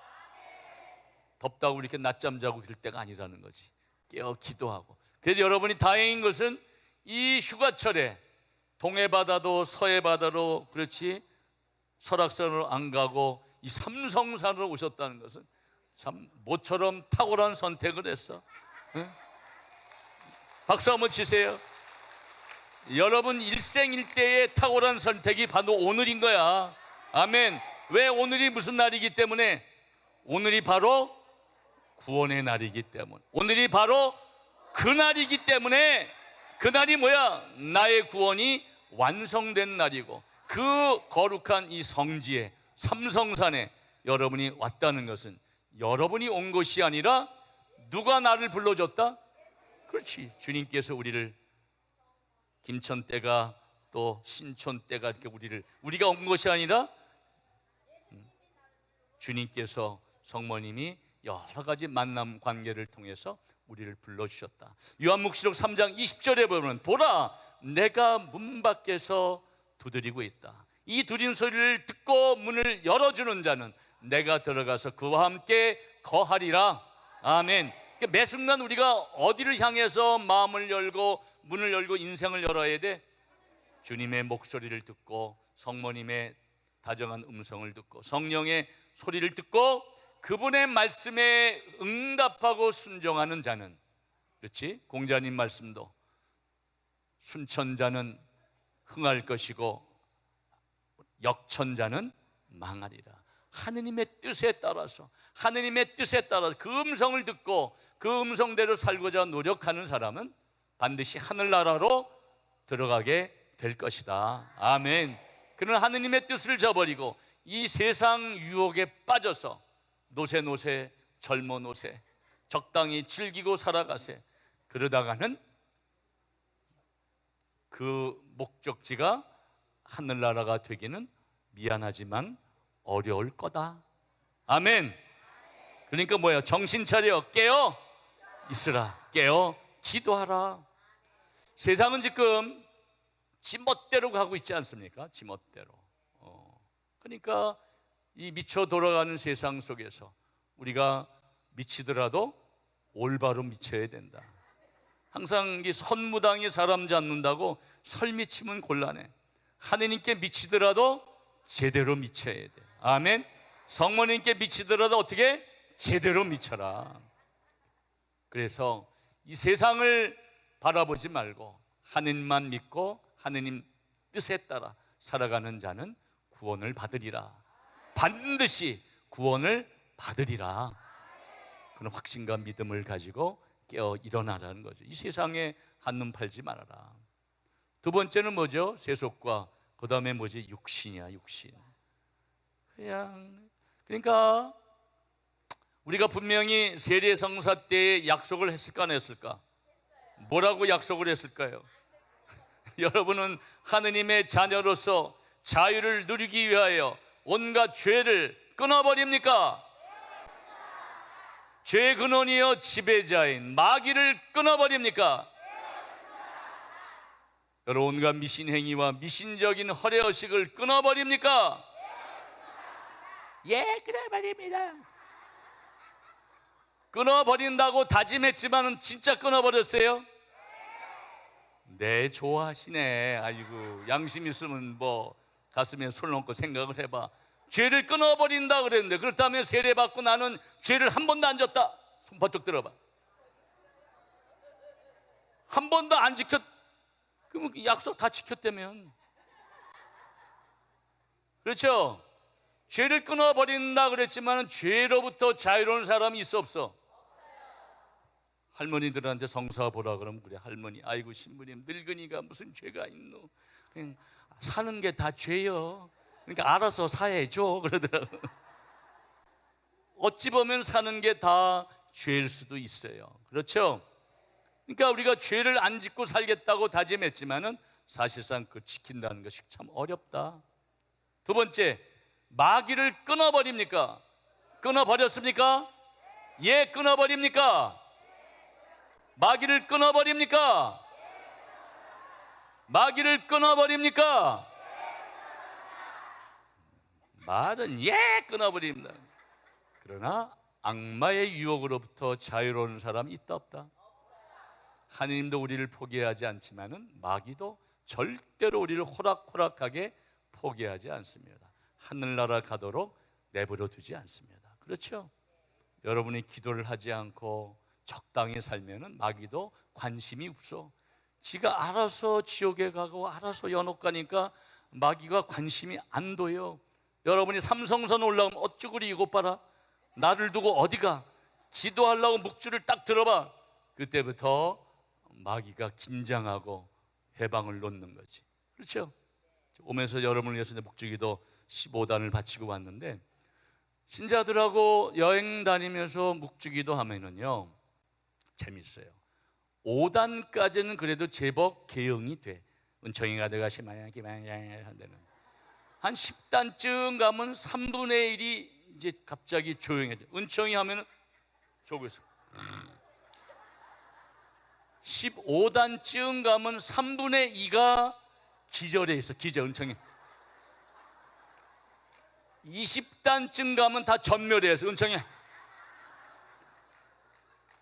덥다고 이렇게 낮잠 자고 그럴 때가 아니라는 거지. 깨어 기도하고. 그래서 여러분이 다행인 것은 이 휴가철에 동해 바다도 서해 바다로, 그렇지, 설악산으로 안 가고 이 삼성산으로 오셨다는 것은 참 모처럼 탁월한 선택을 했어. 응? 박수 한번 치세요. 여러분 일생일대의 탁월한 선택이 바로 오늘인 거야. 아멘. 왜? 오늘이 무슨 날이기 때문에? 오늘이 바로 구원의 날이기 때문에, 오늘이 바로 그날이기 때문에, 그날이 뭐야? 나의 구원이 완성된 날이고, 그 거룩한 이 성지에, 삼성산에 여러분이 왔다는 것은 여러분이 온 것이 아니라 누가 나를 불러줬다? 그렇지, 주님께서 우리를, 김천 때가 또 신촌 때가 이렇게 우리가 온 것이 아니라 주님께서, 성모님이 여러 가지 만남 관계를 통해서 우리를 불러주셨다. 요한묵시록 3장 20절에 보면, 보라 내가 문 밖에서 두드리고 있다. 이 두린 소리를 듣고 문을 열어주는 자는 내가 들어가서 그와 함께 거하리라. 아멘. 그러니까 매 순간 우리가 어디를 향해서 마음을 열고 문을 열고 인생을 열어야 돼? 주님의 목소리를 듣고, 성모님의 다정한 음성을 듣고, 성령의 소리를 듣고, 그분의 말씀에 응답하고 순종하는 자는, 그렇지? 공자님 말씀도 순천자는 흥할 것이고 역천자는 망하리라. 하느님의 뜻에 따라서, 하느님의 뜻에 따라서 그 음성을 듣고 그 음성대로 살고자 노력하는 사람은 반드시 하늘나라로 들어가게 될 것이다. 아멘. 그는 하느님의 뜻을 저버리고 이 세상 유혹에 빠져서 노세 젊어 노세 적당히 즐기고 살아가세. 그러다가는 그 목적지가 하늘나라가 되기는 미안하지만 어려울 거다. 아멘. 그러니까 뭐예요? 정신 차려, 깨어 있으라, 깨어 기도하라. 세상은 지금 지멋대로 가고 있지 않습니까? 지멋대로. 그러니까 이 미쳐 돌아가는 세상 속에서 우리가 미치더라도 올바로 미쳐야 된다. 항상 이 선무당이 사람 잡는다고 설미치면 곤란해. 하느님께 미치더라도 제대로 미쳐야 돼. 아멘. 성모님께 미치더라도 어떻게? 제대로 미쳐라. 그래서 이 세상을 바라보지 말고 하느님만 믿고 하느님 뜻에 따라 살아가는 자는 구원을 받으리라. 반드시 구원을 받으리라. 그런 확신과 믿음을 가지고 깨어 일어나라는 거죠. 이 세상에 한눈 팔지 말아라. 두 번째는 뭐죠? 세속과 그 다음에 뭐지? 육신이야, 육신. 그러니까 우리가 분명히 세례성사 때 약속을 했을까 안 했을까? 뭐라고 약속을 했을까요? 여러분은 하느님의 자녀로서 자유를 누리기 위하여 온갖 죄를 끊어버립니까? 죄의 근원이여 지배자인 마귀를 끊어버립니까? 여러분 온갖 미신행위와 미신적인 허례허식을 끊어버립니까? 예, 끊어버립니다. 끊어버린다고 다짐했지만 진짜 끊어버렸어요? 네, 좋아하시네. 아이고, 양심 있으면 뭐 가슴에 손 얹고 생각을 해봐. 죄를 끊어버린다 그랬는데, 그렇다면 세례받고 나는 죄를 한 번도 안 졌다. 손 번쩍 들어봐. 한 번도 안 지켰. 그러면 약속 다 지켰다면. 그렇죠? 죄를 끊어버린다 그랬지만 죄로부터 자유로운 사람이 있어 없어? 할머니들한테 성사 보라 그러면 그래, 할머니 아이고 신부님 늙은이가 무슨 죄가 있노, 그냥 사는 게 다 죄요. 그러니까 알아서 사야죠 그러더라고요. 어찌 보면 사는 게 다 죄일 수도 있어요. 그렇죠? 그러니까 우리가 죄를 안 짓고 살겠다고 다짐했지만은 사실상 그 지킨다는 것이 참 어렵다. 두 번째, 마귀를 끊어버립니까? 끊어버렸습니까? 예, 끊어버립니까? 마귀를 끊어버립니까? 마귀를 끊어버립니까? 말은 예, 끊어버립니다. 그러나 악마의 유혹으로부터 자유로운 사람이 있다 없다? 하느님도 우리를 포기하지 않지만은 마귀도 절대로 우리를 호락호락하게 포기하지 않습니다. 하늘나라 가도록 내버려 두지 않습니다. 그렇죠? 여러분이 기도를 하지 않고 적당히 살면은 마귀도 관심이 없어. 지가 알아서 지옥에 가고 알아서 연옥 가니까 마귀가 관심이 안 둬요. 여러분이 삼성선 올라오면 어쭈구리 이것 봐라, 나를 두고 어디가, 기도하려고 묵주를 딱 들어봐. 그때부터 마귀가 긴장하고 해방을 놓는 거지. 그렇죠? 오면서 여러분을 위해서 묵주기도 15단을 바치고 왔는데, 신자들하고 여행 다니면서 묵주기도 하면은요 재밌어요. 5단까지는 그래도 제법 개응이 돼. 은총이가 들어가시면 한다는. 한 10단쯤 가면 3분의 1이 이제 갑자기 조용해져. 은총이 하면은 저기서 15단쯤 가면 3분의 2가 기절해 있어. 기절. 은총이 20단쯤 가면 다 전멸해서 은총이.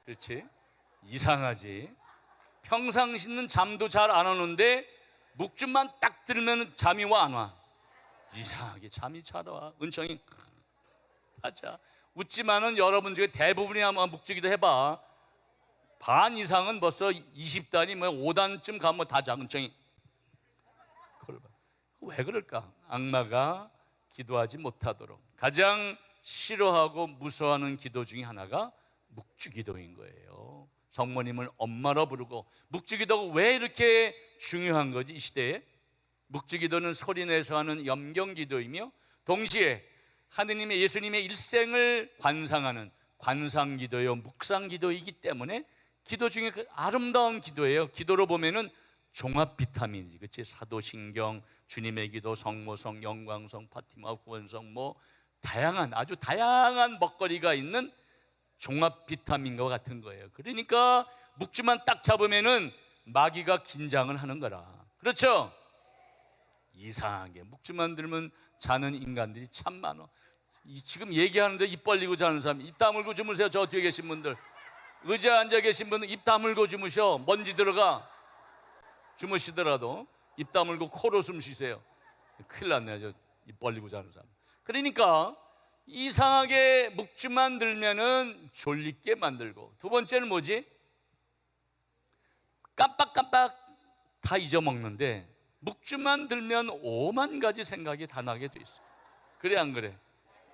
그렇지? 이상하지? 평상시는 잠도 잘 안 오는데 묵주만 딱 들으면 잠이 와 안 와? 이상하게 잠이 잘 와. 은총이 하자. 웃지만은 여러분 중에 대부분이 아마 묵주기도 해봐. 반 이상은 벌써 20단이 뭐 5단쯤 가면 다 자. 은총이. 왜 그럴까? 악마가 기도하지 못하도록 가장 싫어하고 무서워하는 기도 중에 하나가 묵주기도인 거예요. 성모님을 엄마로 부르고. 묵주기도가 왜 이렇게 중요한 거지 이 시대에? 묵주기도는 소리내서 하는 염경기도이며 동시에 하느님의 예수님의 일생을 관상하는 관상기도요 묵상기도이기 때문에 기도 중에 그 아름다운 기도예요. 기도로 보면은 종합 비타민이지, 그렇지? 사도신경, 주님의 기도, 성모성, 영광성, 파티마, 구원성, 뭐 다양한 아주 다양한 먹거리가 있는 종합 비타민과 같은 거예요. 그러니까 묵주만 딱 잡으면은 마귀가 긴장을 하는 거라. 그렇죠? 이상하게 묵주만 들면 자는 인간들이 참 많아. 지금 얘기하는데 입 벌리고 자는 사람, 입 다물고 주무세요. 저 뒤에 계신 분들, 의자에 앉아 계신 분은 입 다물고 주무셔. 먼지 들어가. 주무시더라도 입 다물고 코로 숨 쉬세요. 큰일 났네, 저 입 벌리고 자는 사람. 그러니까 이상하게 묵주만 들면은 졸리게 만들고, 두 번째는 뭐지? 깜빡깜빡 다 잊어먹는데 묵주만 들면 5만 가지 생각이 다 나게 돼 있어. 그래 안 그래?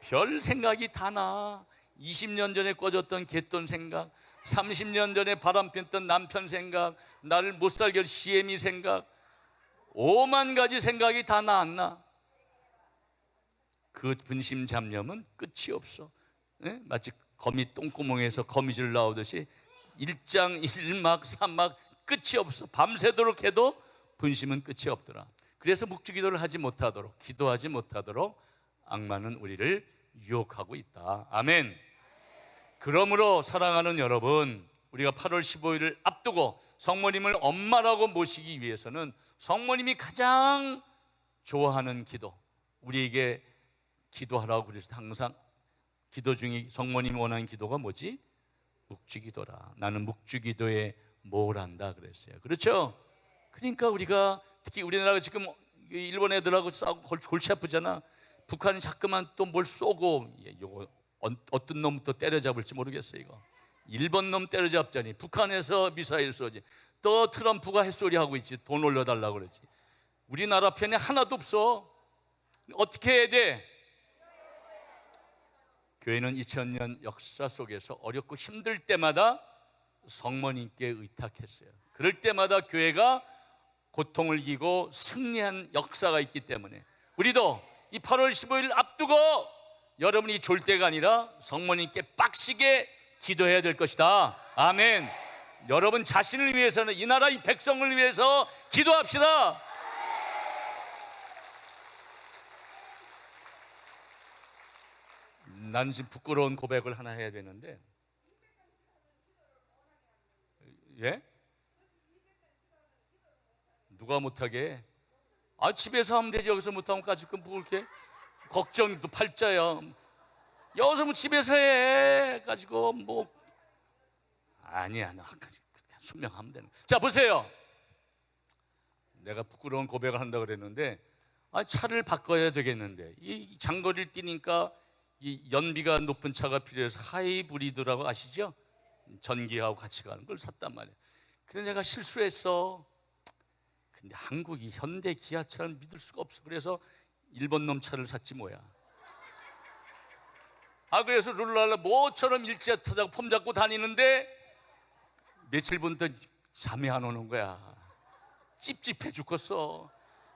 별 생각이 다 나. 20년 전에 꺼졌던 갯돈 생각, 30년 전에 바람 폈던 남편 생각, 나를 못 살게 할 시애미 생각, 5만 가지 생각이 다 나 안 나? 그 분심 잡념은 끝이 없어. 네? 마치 거미 똥구멍에서 거미줄 나오듯이 1장 1막 3막 끝이 없어. 밤새도록 해도 분심은 끝이 없더라. 그래서 묵주기도를 하지 못하도록, 기도하지 못하도록 악마는 우리를 유혹하고 있다. 아멘. 그러므로 사랑하는 여러분, 우리가 8월 15일을 앞두고 성모님을 엄마라고 모시기 위해서는 성모님이 가장 좋아하는 기도, 우리에게 기도하라고 그래서 항상 기도 중에 성모님이 원하는 기도가 뭐지? 묵주기도라. 나는 묵주기도에 뭘 한다 그랬어요. 그렇죠? 그러니까 우리가 특히 우리나라가 지금 일본 애들하고 싸우고 골치 아프잖아. 북한이 자꾸만 또 뭘 쏘고, 요거 어떤 놈부터 때려잡을지 모르겠어요. 이거 일본 놈 때려잡자니 북한에서 미사일 쏘지, 또 트럼프가 햇소리 하고 있지. 돈 올려달라고 그러지. 우리나라 편에 하나도 없어. 어떻게 해야 돼? 교회는 2000년 역사 속에서 어렵고 힘들 때마다 성모님께 의탁했어요. 그럴 때마다 교회가 고통을 이기고 승리한 역사가 있기 때문에 우리도 이 8월 15일 앞두고 여러분이 졸 때가 아니라 성모님께 빡시게 기도해야 될 것이다. 아멘. 여러분 자신을 위해서는, 이 나라 이 백성을 위해서 기도합시다. 나는 지금 부끄러운 고백을 하나 해야 되는데, 예? 누가 못하게? 아, 집에서 하면 되지. 여기서 못하면 가지고 뭐 이렇게 걱정도 팔자야. 여기서 뭐 집에서 해 가지고 뭐 아니야. 나 순명하면 되는. 자 보세요. 내가 부끄러운 고백을 한다 그랬는데, 아, 차를 바꿔야 되겠는데 이 장거리를 뛰니까 이 연비가 높은 차가 필요해서 하이브리드라고 아시죠? 전기하고 같이 가는 걸 샀단 말이야. 근데 내가 실수했어. 근데 한국이 현대 기아차를 믿을 수가 없어. 그래서 일본 놈 차를 샀지 뭐야. 아, 그래서 룰랄라 모처럼 일제 타자고 폼 잡고 다니는데 며칠부터 잠이 안 오는 거야. 찝찝해 죽겠어.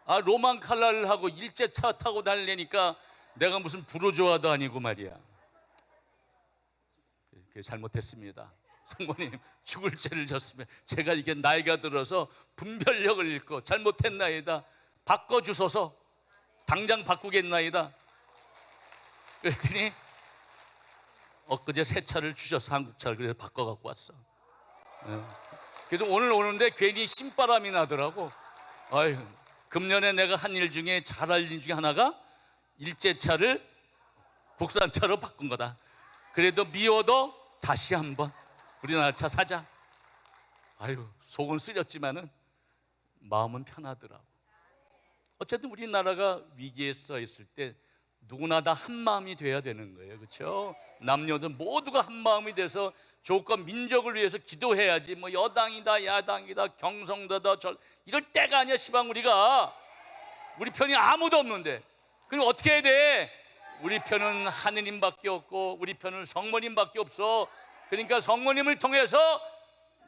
아, 로만 칼날하고 일제차 타고 다니려니까 내가 무슨 부르주아도 아니고 말이야. 잘못했습니다. 성모님, 죽을 죄를 졌으면 제가 이게 나이가 들어서 분별력을 잃고 잘못했나이다. 바꿔주소서. 당장 바꾸겠나이다. 그랬더니 엊그제 새 차를 주셔서 한국 차를 그래서 바꿔갖고 왔어. 그래서 오늘 오는데 괜히 신바람이 나더라고. 아유, 금년에 내가 한 일 중에 잘할 일 중에 하나가 일제차를 국산차로 바꾼 거다. 그래도 미워도 다시 한번 우리나라 차 사자. 아유, 속은 쓰렸지만은 마음은 편하더라고. 어쨌든 우리나라가 위기에 써 있을 때 누구나 다 한 마음이 돼야 되는 거예요. 그렇죠? 남녀들 모두가 한 마음이 돼서 조국 민족을 위해서 기도해야지. 뭐 여당이다 야당이다 경성다다 이럴 때가 아니야. 시방 우리 편이 아무도 없는데. 그럼 어떻게 해야 돼? 우리 편은 하느님밖에 없고 우리 편은 성모님밖에 없어. 그러니까 성모님을 통해서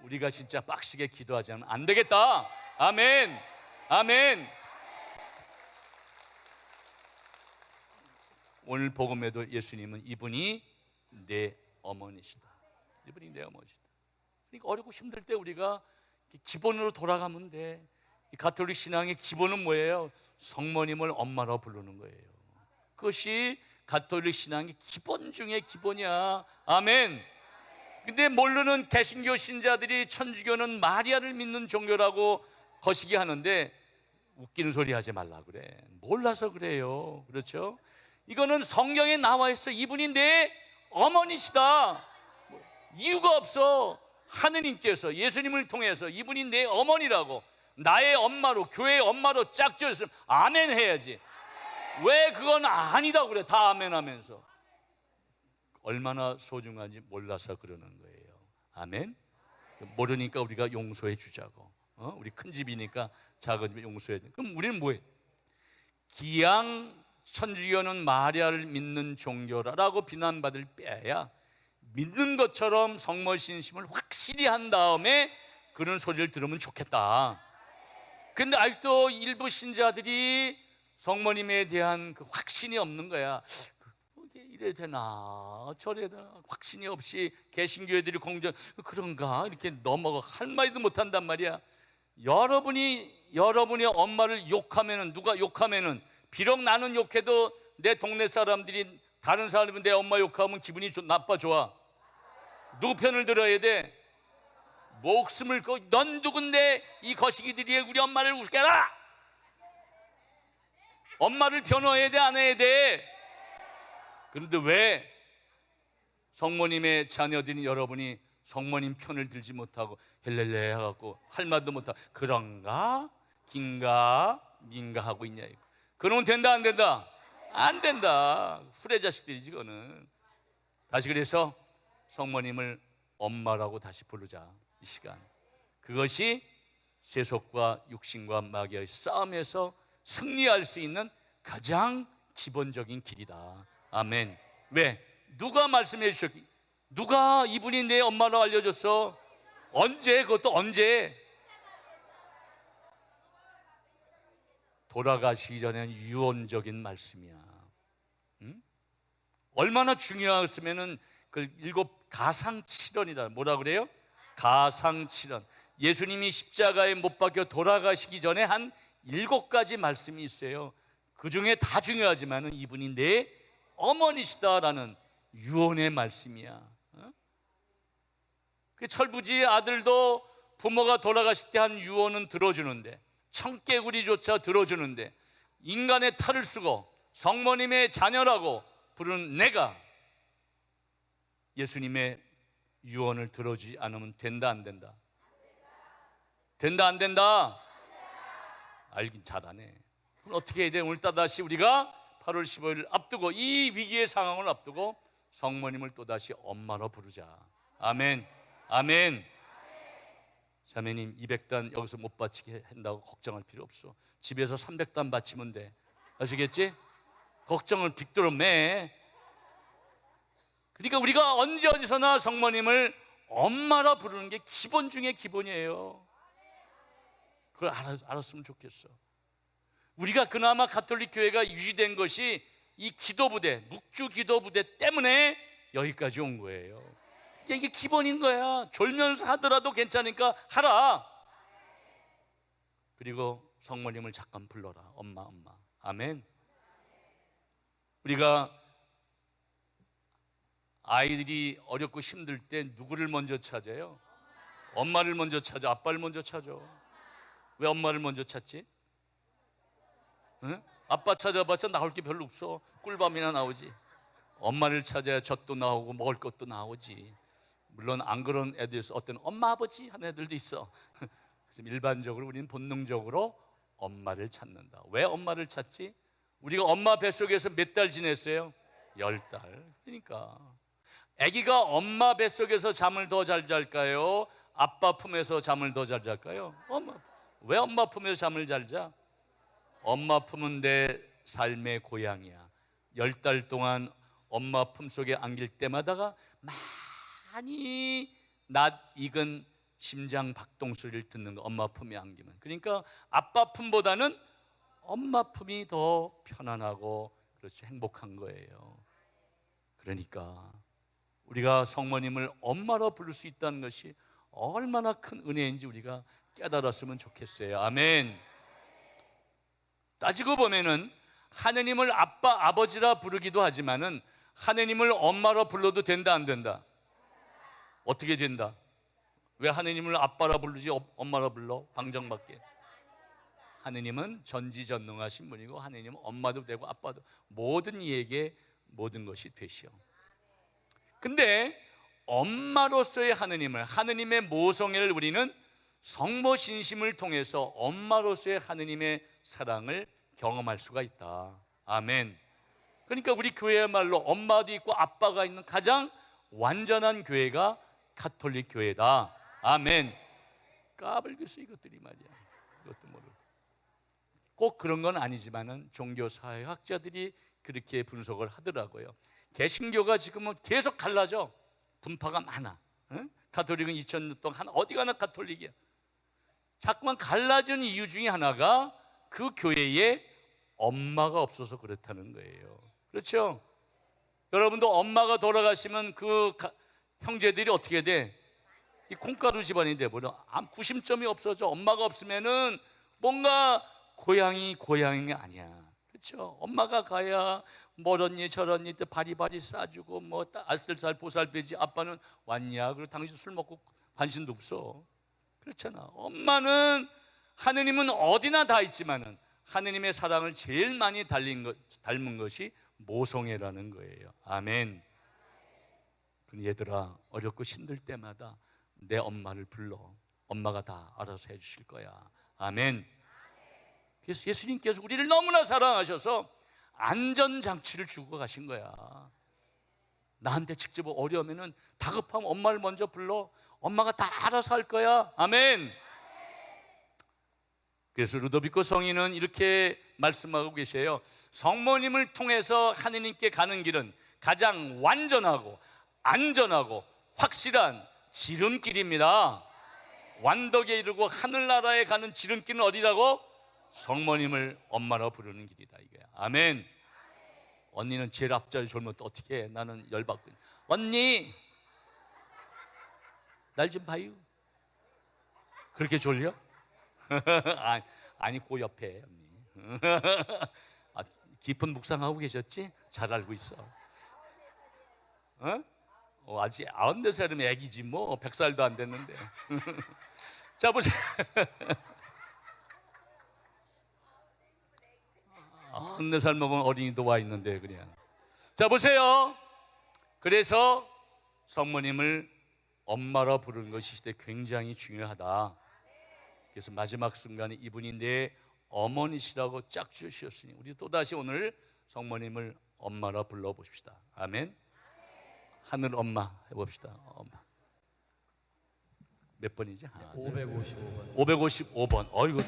우리가 진짜 빡시게 기도하지 않으면 안 되겠다. 아멘. 아멘. 오늘 복음에도 예수님은 이분이 내 어머니시다. 이분이 내 어머니시다. 그러니까 어렵고 힘들 때 우리가 기본으로 돌아가면 돼. 이 가톨릭 신앙의 기본은 뭐예요? 성모님을 엄마로 부르는 거예요. 그것이 가톨릭 신앙의 기본 중에 기본이야. 아멘. 근데 모르는 개신교 신자들이 천주교는 마리아를 믿는 종교라고 거시기 하는데 웃기는 소리 하지 말라 그래. 몰라서 그래요. 그렇죠? 이거는 성경에 나와 있어. 이분이 내 어머니시다. 이유가 없어. 하느님께서 예수님을 통해서 이분이 내 어머니라고, 나의 엄마로, 교회의 엄마로 짝지었으면 아멘 해야지. 왜 그건 아니라고 그래. 다 아멘 하면서. 얼마나 소중한지 몰라서 그러는 거예요. 아멘. 모르니까 우리가 용서해 주자고. 우리 큰 집이니까 작은 집에 용서해 줘. 그럼 우리는 뭐해? 기양 천주교는 마리아를 믿는 종교라고 비난받을 빼야 믿는 것처럼 성모 신심을 확실히 한 다음에 그런 소리를 들으면 좋겠다. 근데 아직도 일부 신자들이 성모님에 대한 그 확신이 없는 거야. 이래 되나 저래 되나 확신이 없이 개신교회들이 공전 그런가 이렇게 넘어가 할 말도 못한단 말이야. 여러분이 엄마를 욕하면은, 누가 욕하면은, 비록 나는 욕해도 내 동네 사람들이 다른 사람이 내 엄마 욕하면 기분이 나빠 좋아? 누구 편을 들어야 돼? 목숨을 걸고 넌 누군데 이 거시기들이 우리 엄마를 웃겨라. 엄마를 변호해야 돼 안 해야 돼? 그런데 왜 성모님의 자녀들인 여러분이 성모님 편을 들지 못하고 헬렐레 해갖고 할 말도 못하고 그런가 긴가 민가 하고 있냐? 그러면 된다 안 된다? 안 된다. 후레 자식들이지 그거는. 다시 그래서 성모님을 엄마라고 다시 부르자. 이 시간 그것이 세속과 육신과 마귀의 싸움에서 승리할 수 있는 가장 기본적인 길이다. 아멘. 왜? 누가 말씀해 주셨기? 누가 이분이 내 엄마로 알려줬어? 언제? 그것도 언제? 돌아가시기 전에 유언적인 말씀이야. 응? 얼마나 중요했으면은 그 7 가상칠언이다. 뭐라 그래요? 가상칠언. 예수님이 십자가에 못 박혀 돌아가시기 전에 한 7가지 말씀이 있어요. 그 중에 다 중요하지만은 이분이 내 어머니시다라는 유언의 말씀이야. 그 철부지의 아들도 부모가 돌아가실 때 한 유언은 들어주는데, 청개구리조차 들어주는데, 인간의 탈을 쓰고 성모님의 자녀라고 부르는 내가 예수님의 유언을 들어주지 않으면 된다 안 된다? 된다 안 된다? 알긴 잘하네. 그럼 어떻게 해야 돼? 오늘 또다시 우리가 8월 15일 앞두고, 이 위기의 상황을 앞두고 성모님을 또다시 엄마로 부르자. 아멘. 아멘. 자매님 200단 여기서 못 바치게 한다고 걱정할 필요 없어. 집에서 300단 바치면 돼. 아시겠지? 걱정을 빅도로 매. 그러니까 우리가 언제 어디서나 성모님을 엄마라 부르는 게 기본 중에 기본이에요. 그걸 알았으면 좋겠어. 우리가 그나마 가톨릭 교회가 유지된 것이 이 기도부대, 묵주 기도부대 때문에 여기까지 온 거예요. 이게 기본인 거야. 졸면서 하더라도 괜찮으니까 하라. 그리고 성모님을 잠깐 불러라. 엄마, 엄마. 아멘. 우리가 아이들이 어렵고 힘들 때 누구를 먼저 찾아요? 엄마를 먼저 찾아. 아빠를 먼저 찾아. 왜 엄마를 먼저 찾지? 응? 아빠 찾아봤자 나올 게 별로 없어. 꿀밤이나 나오지. 엄마를 찾아야 젖도 나오고 먹을 것도 나오지. 물론 안 그런 애들 있어. 어떤 엄마 아버지 하는 애들도 있어. 그래서 일반적으로 우리는 본능적으로 엄마를 찾는다. 왜 엄마를 찾지? 우리가 엄마 뱃속에서 몇 달 지냈어요? 10달. 그러니까 아기가 엄마 뱃속에서 잠을 더 잘 잘까요? 아빠 품에서 잠을 더 잘 잘까요? 왜 엄마 품에서 잠을 잘 자? 엄마 품은 내 삶의 고향이야. 10달 동안 엄마 품속에 안길 때마다가 많이 낯익은 심장 박동 소리를 듣는 거. 엄마 품에 안기면. 그러니까 아빠 품보다는 엄마 품이 더 편안하고 그렇죠. 행복한 거예요. 그러니까 우리가 성모님을 엄마로 부를 수 있다는 것이 얼마나 큰 은혜인지 우리가 깨달았으면 좋겠어요. 아멘. 따지고 보면은 하느님을 아빠, 아버지라 부르기도 하지만은 하느님을 엄마로 불러도 된다, 안 된다? 어떻게 된다? 왜 하느님을 아빠라 부르지 엄마라 불러? 방정밖에. 하느님은 전지전능하신 분이고 하느님은 엄마도 되고 아빠도, 모든 이에게 모든 것이 되시오. 근데 엄마로서의 하느님을, 하느님의 모성애를 우리는 성모 신심을 통해서 엄마로서의 하느님의 사랑을 경험할 수가 있다. 아멘. 그러니까 우리 교회야말로 엄마도 있고 아빠가 있는 가장 완전한 교회가 가톨릭 교회다. 아멘. 까불겠어 이것들이 말이야. 이것도 모르고. 꼭 그런 건 아니지만은 종교사회학자들이 그렇게 분석을 하더라고요. 개신교가 지금은 계속 갈라져. 분파가 많아. 응? 가톨릭은 2000년 동안 어디 가나 가톨릭이야. 자꾸만 갈라진 이유 중에 하나가 그 교회에 엄마가 없어서 그렇다는 거예요. 그렇죠? 여러분도 엄마가 돌아가시면 그 형제들이 어떻게 돼? 이 콩가루 집안이 돼버려. 구심점이 없어져. 엄마가 없으면은 뭔가 고향이 아니야. 그렇죠? 엄마가 가야 멀었니 저랬니 또 바리바리 싸주고 뭐 알쓸살 보살펴지. 아빠는 왔냐? 그리고 당신 술 먹고 관심도 없어. 그렇잖아. 엄마는, 하느님은 어디나 다 있지만은 하느님의 사랑을 제일 많이 닮은 것이 모성애라는 거예요. 아멘. 얘들아, 어렵고 힘들 때마다 내 엄마를 불러. 엄마가 다 알아서 해주실 거야. 아멘. 그래서 예수님께서 우리를 너무나 사랑하셔서 안전장치를 주고 가신 거야. 나한테 직접 어려우면은 다급하면 엄마를 먼저 불러. 엄마가 다 알아서 할 거야. 아멘. 그래서 루도비코 성인은 이렇게 말씀하고 계세요. 성모님을 통해서 하느님께 가는 길은 가장 완전하고 안전하고 확실한 지름길입니다. 완덕에 이르고 하늘나라에 가는 지름길은 어디라고? 성모님을 엄마로 부르는 길이다 이거야. 아멘. 언니는 제일 앞자리 졸면 또 어떻게 해? 나는 열받고. 언니 날 좀 봐요. 그렇게 졸려? 아니 그 옆에 언니. 깊은 묵상하고 계셨지? 잘 알고 있어. 아직 94살이면 애기지 뭐. 100살도 안 됐는데. 자 보세요. 94살 먹은 어린이도 와 있는데 그냥. 자 보세요. 그래서 성모님을 엄마라 부르는 것이 시대 굉장히 중요하다. 그래서 마지막 순간에 이분이 내 어머니시라고 짝지으셨으니 우리 또다시 오늘 성모님을 엄마라 불러봅시다. 아멘. 하늘 엄마 해봅시다. 엄마. 몇 번이지? 555번. 555번. 어이구.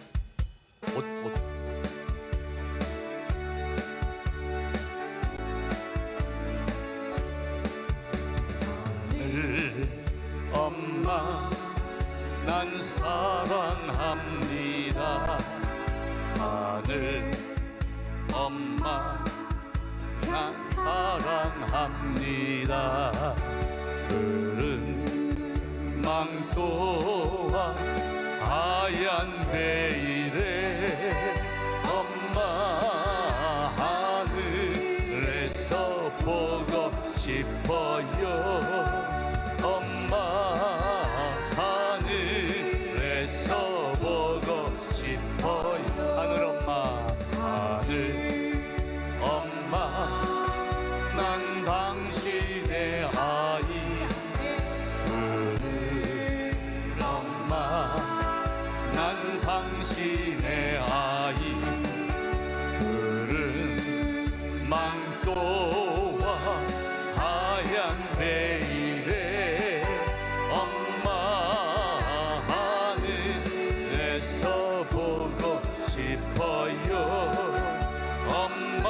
엄마 난 사랑합니다. 하늘 엄마 난 사랑합니다. 푸른 망토와 하얀 베일에 엄마 하늘에서 보고 싶어요. 엄마 하늘에서 보고 싶어요. 하늘 엄마, 하늘 엄마 난 당신의 아이. 하늘 엄마 난 당신의 아이. 푸른 망토와 하얀 베일에 엄마 하늘에서 보고 싶어요. 엄마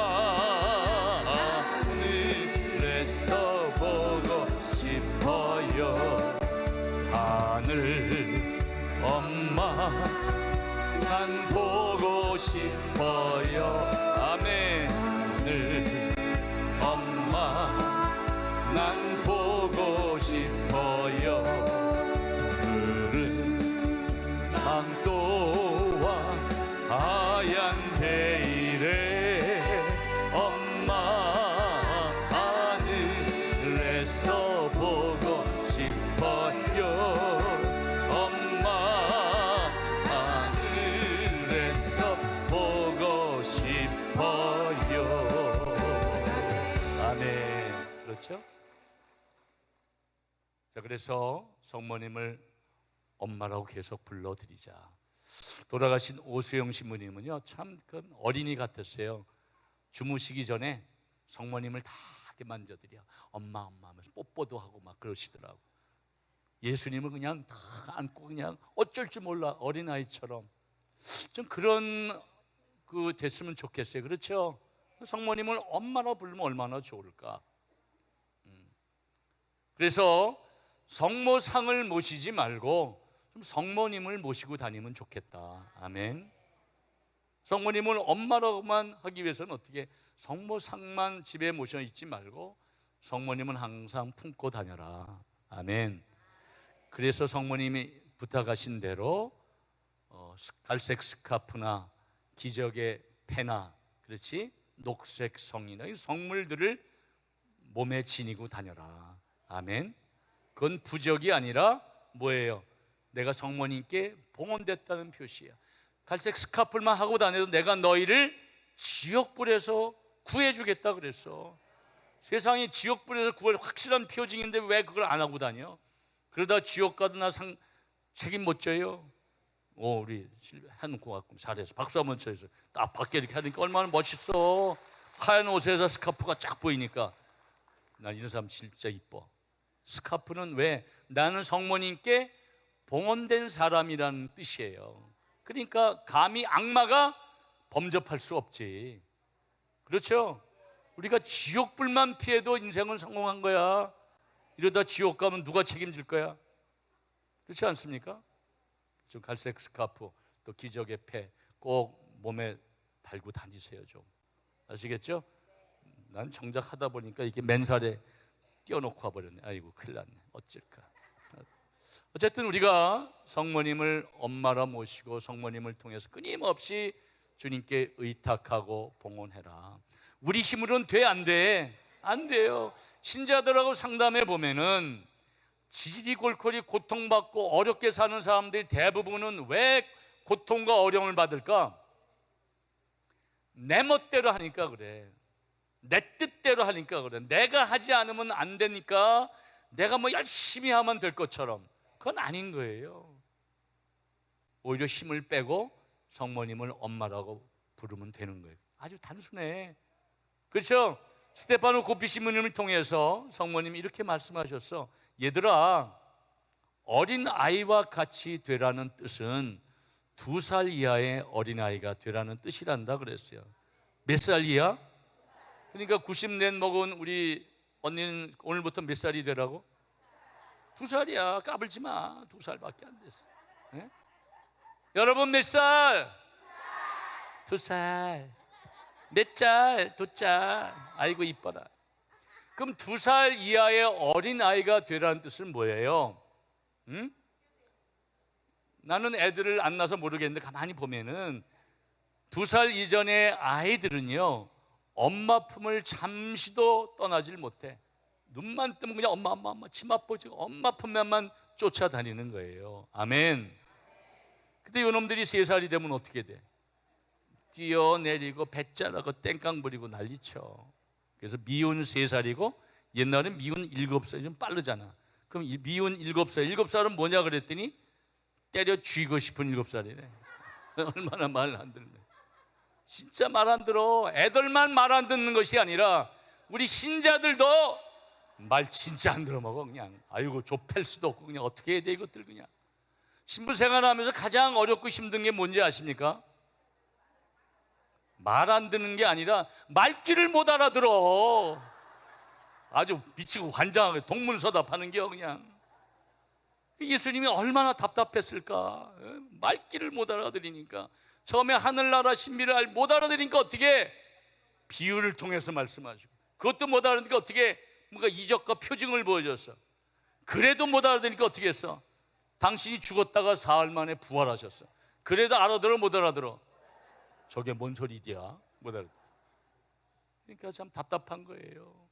하늘에서 보고 싶어요. 하늘 엄마 난 보고 싶어요. 아멘. 하늘 엄마 난 보고 싶어요. 푸른 망토와 하얀 베일에 엄마 하늘에서 보고 싶어요. 엄마 하늘에서 보고 싶어요. 아멘. 그렇죠? 자, 그래서 성모님을 엄마라고 계속 불러드리자. 돌아가신 오수영 신부님은요, 참 어린이 같았어요. 주무시기 전에 성모님을 다 이렇게 만져드려 엄마 엄마 하면서 뽀뽀도 하고 막 그러시더라고. 예수님은 그냥 다 안고 그냥 어쩔 줄 몰라 어린아이처럼. 좀 그런 됐으면 좋겠어요. 그렇죠? 성모님을 엄마라 부르면 얼마나 좋을까. 그래서 성모상을 모시지 말고 좀 성모님을 모시고 다니면 좋겠다. 아멘. 성모님을 엄마라고만 하기 위해서는 어떻게 성모상만 집에 모셔 있지 말고 성모님은 항상 품고 다녀라. 아멘. 그래서 성모님이 부탁하신 대로 갈색 스카프나 기적의 페나, 그렇지? 녹색 성이나 이 성물들을 몸에 지니고 다녀라. 아멘. 그건 부적이 아니라 뭐예요? 내가 성모님께 봉헌됐다는 표시야. 갈색 스카프만 하고 다녀도 내가 너희를 지옥불에서 구해주겠다 그랬어. 세상이 지옥불에서 구할 확실한 표징인데 왜 그걸 안 하고 다녀? 그러다 지옥 가도 나 책임 못 져요. 우리 해놓고 왔고 잘했어. 박수 한번 쳐주세요. 딱 밖에 이렇게 하니까 얼마나 멋있어. 하얀 옷에서 스카프가 쫙 보이니까 나 이런 사람 진짜 이뻐. 스카프는 왜? 나는 성모님께 봉헌된 사람이라는 뜻이에요. 그러니까 감히 악마가 범접할 수 없지. 그렇죠? 우리가 지옥불만 피해도 인생은 성공한 거야. 이러다 지옥 가면 누가 책임질 거야? 그렇지 않습니까? 좀 갈색 스카프 또 기적의 패 꼭 몸에 달고 다니세요. 좀 아시겠죠? 난 정작 하다 보니까 이게 맨살에 띄워놓고 와버렸네. 아이고 큰일 났네. 어쩔까. 어쨌든 우리가 성모님을 엄마라 모시고 성모님을 통해서 끊임없이 주님께 의탁하고 봉헌해라. 우리 힘으로는 돼 안 돼? 안 돼요. 신자들하고 상담해 보면은 지지리 골골이 고통받고 어렵게 사는 사람들이 대부분은 왜 고통과 어려움을 받을까? 내 멋대로 하니까 그래. 내 뜻대로 하니까 그래. 내가 하지 않으면 안 되니까 내가 뭐 열심히 하면 될 것처럼. 그건 아닌 거예요. 오히려 힘을 빼고 성모님을 엄마라고 부르면 되는 거예요. 아주 단순해. 그렇죠? 스테파노 고피 신부님을 통해서 성모님이 이렇게 말씀하셨어. 얘들아, 어린 아이와 같이 되라는 뜻은 2살 이하의 어린아이가 되라는 뜻이란다 그랬어요. 몇 살 이하? 그러니까 90년 먹은 우리 언니는 오늘부터 몇 살이 되라고? 2살이야. 까불지 마. 2살밖에 안 됐어. 네? 여러분 몇 살? 2살. 몇 살? 2살. 아이고 이뻐라. 그럼 2살 이하의 어린아이가 되라는 뜻은 뭐예요? 응? 나는 애들을 안 낳아서 모르겠는데 가만히 보면은 2살 이전의 아이들은요 엄마 품을 잠시도 떠나질 못해. 눈만 뜨면 그냥 엄마 엄마 엄마 치마 뻗지고 엄마 품에만 쫓아다니는 거예요. 아멘. 근데 이놈들이 3살이 되면 어떻게 돼? 뛰어내리고 배짜라고 땡깡 부리고 난리쳐. 그래서 미운 3살이고 옛날엔 미운 7살. 좀 빠르잖아. 그럼 미운 7살 7살은 뭐냐 그랬더니 때려 죽이고 싶은 7살이네 얼마나 말 안 듣네. 진짜 말 안 들어. 애들만 말 안 듣는 것이 아니라 우리 신자들도 말 진짜 안 들어먹어. 그냥 아이고 좁힐 수도 없고 그냥 어떻게 해야 돼 이것들. 그냥 신부 생활하면서 가장 어렵고 힘든 게 뭔지 아십니까? 말 안 듣는 게 아니라 말귀를 못 알아들어. 아주 미치고 환장하게 동문서답하는 게요. 그냥 예수님이 얼마나 답답했을까. 말귀를 못 알아들으니까. 처음에 하늘나라 신비를 못 알아들으니까 어떻게 비유를 통해서 말씀하시고, 그것도 못 알아듣으니까 어떻게 뭔가 이적과 표징을 보여줬어. 그래도 못 알아듣으니까 어떻게 했어? 당신이 죽었다가 사흘 만에 부활하셨어. 그래도 알아들어 못 알아들어? 저게 뭔 소리야? 못 알아들어. 그러니까 참 답답한 거예요.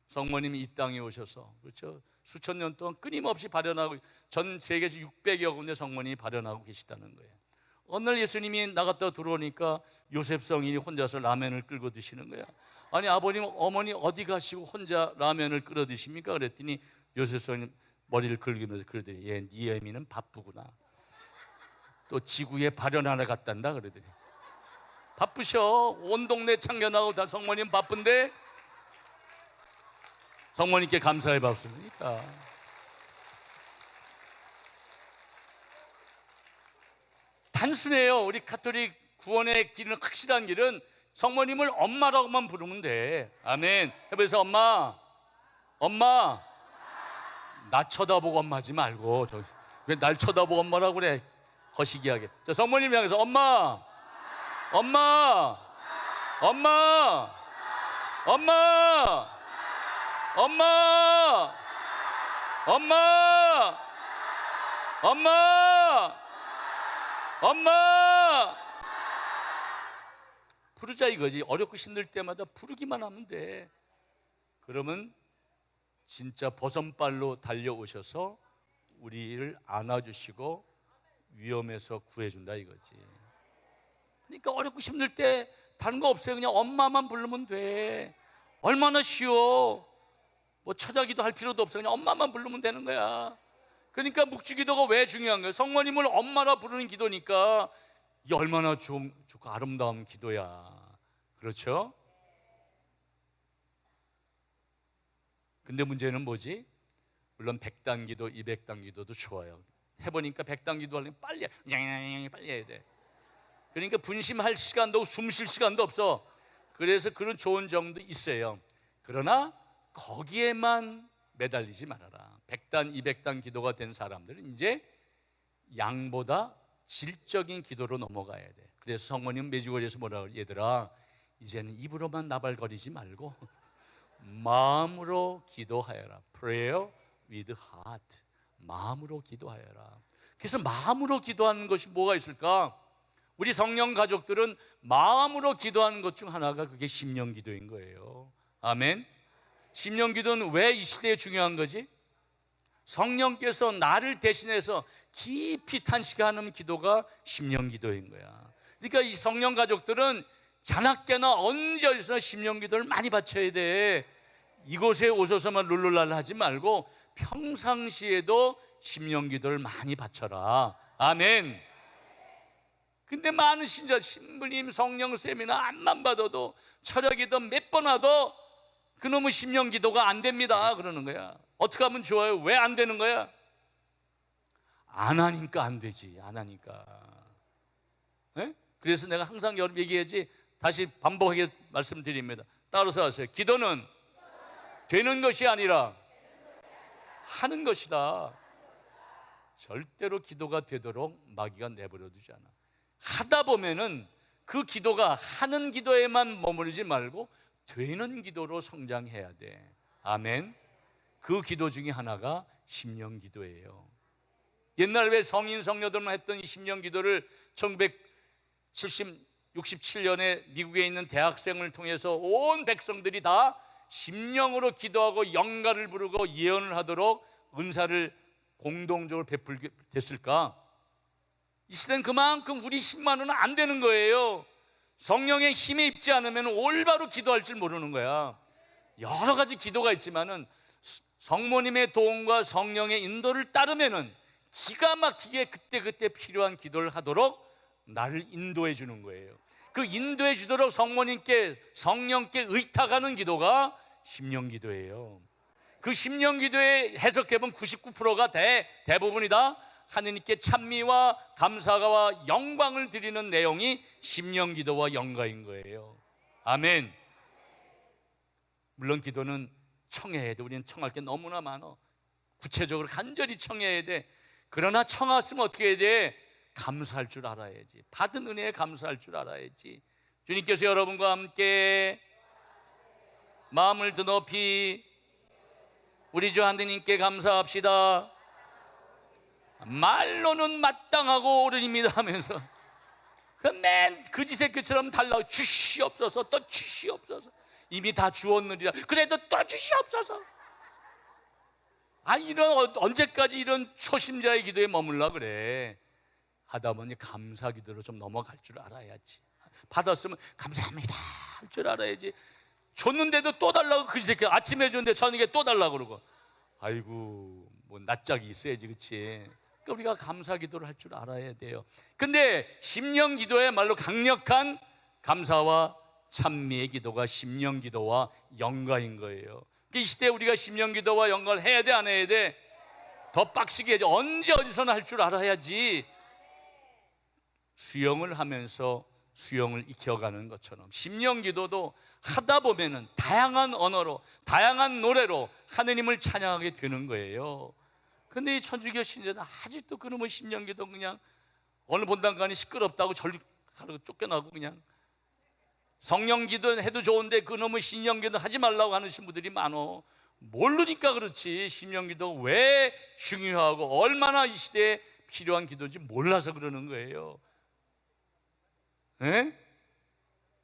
성모님이 이 땅에 오셔서, 그렇죠, 수천 년 동안 끊임없이 발현하고, 전 세계에서 600여 군데 성모님이 발현하고 계시다는 거예요. 어느 날 예수님이 나갔다 들어오니까 요셉 성인이 혼자서 라면을 끓고 드시는 거야. 아니, 아버님 어머니 어디 가시고 혼자 라면을 끓여 드십니까? 그랬더니 요셉 성인 머리를 긁으면서 그러더니, 예, 네 애미는 바쁘구나. 또 지구에 발현 하나 갔단다 그러더니. 바쁘셔. 온 동네 참견하고 다 성모님 바쁜데 성모님께 감사의 박수니까. 단순해요. 우리 가톨릭 구원의 길은, 확실한 길은 성모님을 엄마라고만 부르면 돼. 아멘. 해보세요. 엄마. 엄마. 나 쳐다보고 엄마하지 말고, 왜 날 쳐다보고 엄마라고 그래? 거시기하게. 자, 성모님 향해서 엄마. 엄마. 엄마. 엄마. 엄마. 엄마. 엄마. 엄마. 부르자 이거지. 어렵고 힘들 때마다 부르기만 하면 돼. 그러면 진짜 버선발로 달려오셔서 우리를 안아주시고 위험에서 구해준다 이거지. 그러니까 어렵고 힘들 때 다른 거 없어요. 그냥 엄마만 부르면 돼. 얼마나 쉬워. 뭐 찾아기도 할 필요도 없어. 그냥 엄마만 부르면 되는 거야. 그러니까 묵주기도가 왜 중요한 거예요? 성모님을 엄마라 부르는 기도니까 이 얼마나 좋고 아름다운 기도야. 그렇죠? 근데 문제는 뭐지? 물론 100단 기도, 200단 기도도 좋아요. 해보니까 100단 기도 하려면 빨리 해야 돼. 그러니까 분심할 시간도 없고 숨 쉴 시간도 없어. 그래서 그런 좋은 점도 있어요. 그러나 거기에만 매달리지 말아라. 100단, 200단 기도가 된 사람들은 이제 양보다 질적인 기도로 넘어가야 돼. 그래서 성모님 메주거리에서 뭐라 그래? 얘들아, 이제는 입으로만 나발거리지 말고 마음으로 기도하여라. Prayer with heart. 마음으로 기도하여라. 그래서 마음으로 기도하는 것이 뭐가 있을까? 우리 성령 가족들은 마음으로 기도하는 것 중 하나가 그게 심령 기도인 거예요. 아멘. 심령 기도는 왜 이 시대에 중요한 거지? 성령께서 나를 대신해서 깊이 탄식하는 기도가 심령 기도인 거야. 그러니까 이 성령 가족들은 자나깨나 언제 어디서나 심령 기도를 많이 바쳐야 돼. 이곳에 오셔서만 룰루랄라 하지 말고 평상시에도 심령 기도를 많이 바쳐라. 아멘. 근데 많은 신자, 신부님, 성령 세미나 암만 받아도 철학기도 몇 번 하도 그놈의 심령 기도가 안 됩니다 그러는 거야. 어떻게 하면 좋아요? 왜 안 되는 거야? 안 하니까 안 되지. 안 하니까. 네? 그래서 내가 항상 여러분 얘기하지, 다시 반복하게 말씀드립니다. 따라서 하세요. 기도는 되는 것이 아니라 하는 것이다. 절대로 기도가 되도록 마귀가 내버려 두지 않아. 하다 보면은 그 기도가 하는 기도에만 머무르지 말고 되는 기도로 성장해야 돼. 아멘. 그 기도 중에 하나가 심령 기도예요. 옛날 왜 성인 성녀들만 했던 이 심령 기도를 1967년에 미국에 있는 대학생을 통해서 온 백성들이 다 심령으로 기도하고 영가를 부르고 예언을 하도록 은사를 공동적으로 베풀게 됐을까? 이 시대는 그만큼 우리 힘만으로는 안 되는 거예요. 성령의 힘에 입지 않으면 올바로 기도할 줄 모르는 거야. 여러 가지 기도가 있지만은 성모님의 도움과 성령의 인도를 따르면은 기가 막히게 그때그때 필요한 기도를 하도록 나를 인도해 주는 거예요. 그 인도해 주도록 성령께 의탁하는 기도가 심령 기도예요. 그 심령 기도의 해석해보면 99%가 대부분이다 하느님께 찬미와 감사와 영광을 드리는 내용이 심령 기도와 영가인 거예요. 아멘. 물론 기도는 청해야 돼. 우리는 청할 게 너무나 많아. 구체적으로 간절히 청해야 돼. 그러나 청했으면 어떻게 해야 돼? 감사할 줄 알아야지. 받은 은혜에 감사할 줄 알아야지. 주님께서 여러분과 함께 마음을 더 높이 우리 주 하느님께 감사합시다. 말로는 마땅하고 옳으니이다 하면서 맨 그지새끼처럼 달라고 주시옵소서, 또 주시옵소서. 이미 다 주었느니라. 그래도 또 주시옵소서. 이런 언제까지 이런 초심자의 기도에 머물라 그래. 하다 보니 감사 기도로 좀 넘어갈 줄 알아야지. 받았으면 감사합니다 할 줄 알아야지. 줬는데도 또 달라고 그지새끼. 아침에 줬는데 저녁에 또 달라고 그러고. 아이고, 뭐 낯짝이 있어야지, 그렇지? 그러니까 우리가 감사 기도를 할 줄 알아야 돼요. 근데 심령 기도야말로 강력한 감사와 찬미의 기도가 심령 기도와 영가인 거예요. 이 시대에 우리가 심령 기도와 영가를 해야 돼, 안 해야 돼? 더 빡시게 해야지. 언제 어디서나 할 줄 알아야지. 수영을 하면서 수영을 익혀가는 것처럼 심령 기도도 하다 보면은 다양한 언어로, 다양한 노래로 하느님을 찬양하게 되는 거예요. 근데 이 천주교 신자는 아직도 그놈의 심령 기도 그냥 어느 본당간이 시끄럽다고 절로 쫓겨나고 그냥 성령 기도 해도 좋은데 그놈의 심령 기도 하지 말라고 하는 신부들이 많어. 모르니까 그렇지. 심령 기도 왜 중요하고 얼마나 이 시대에 필요한 기도인지 몰라서 그러는 거예요. 에?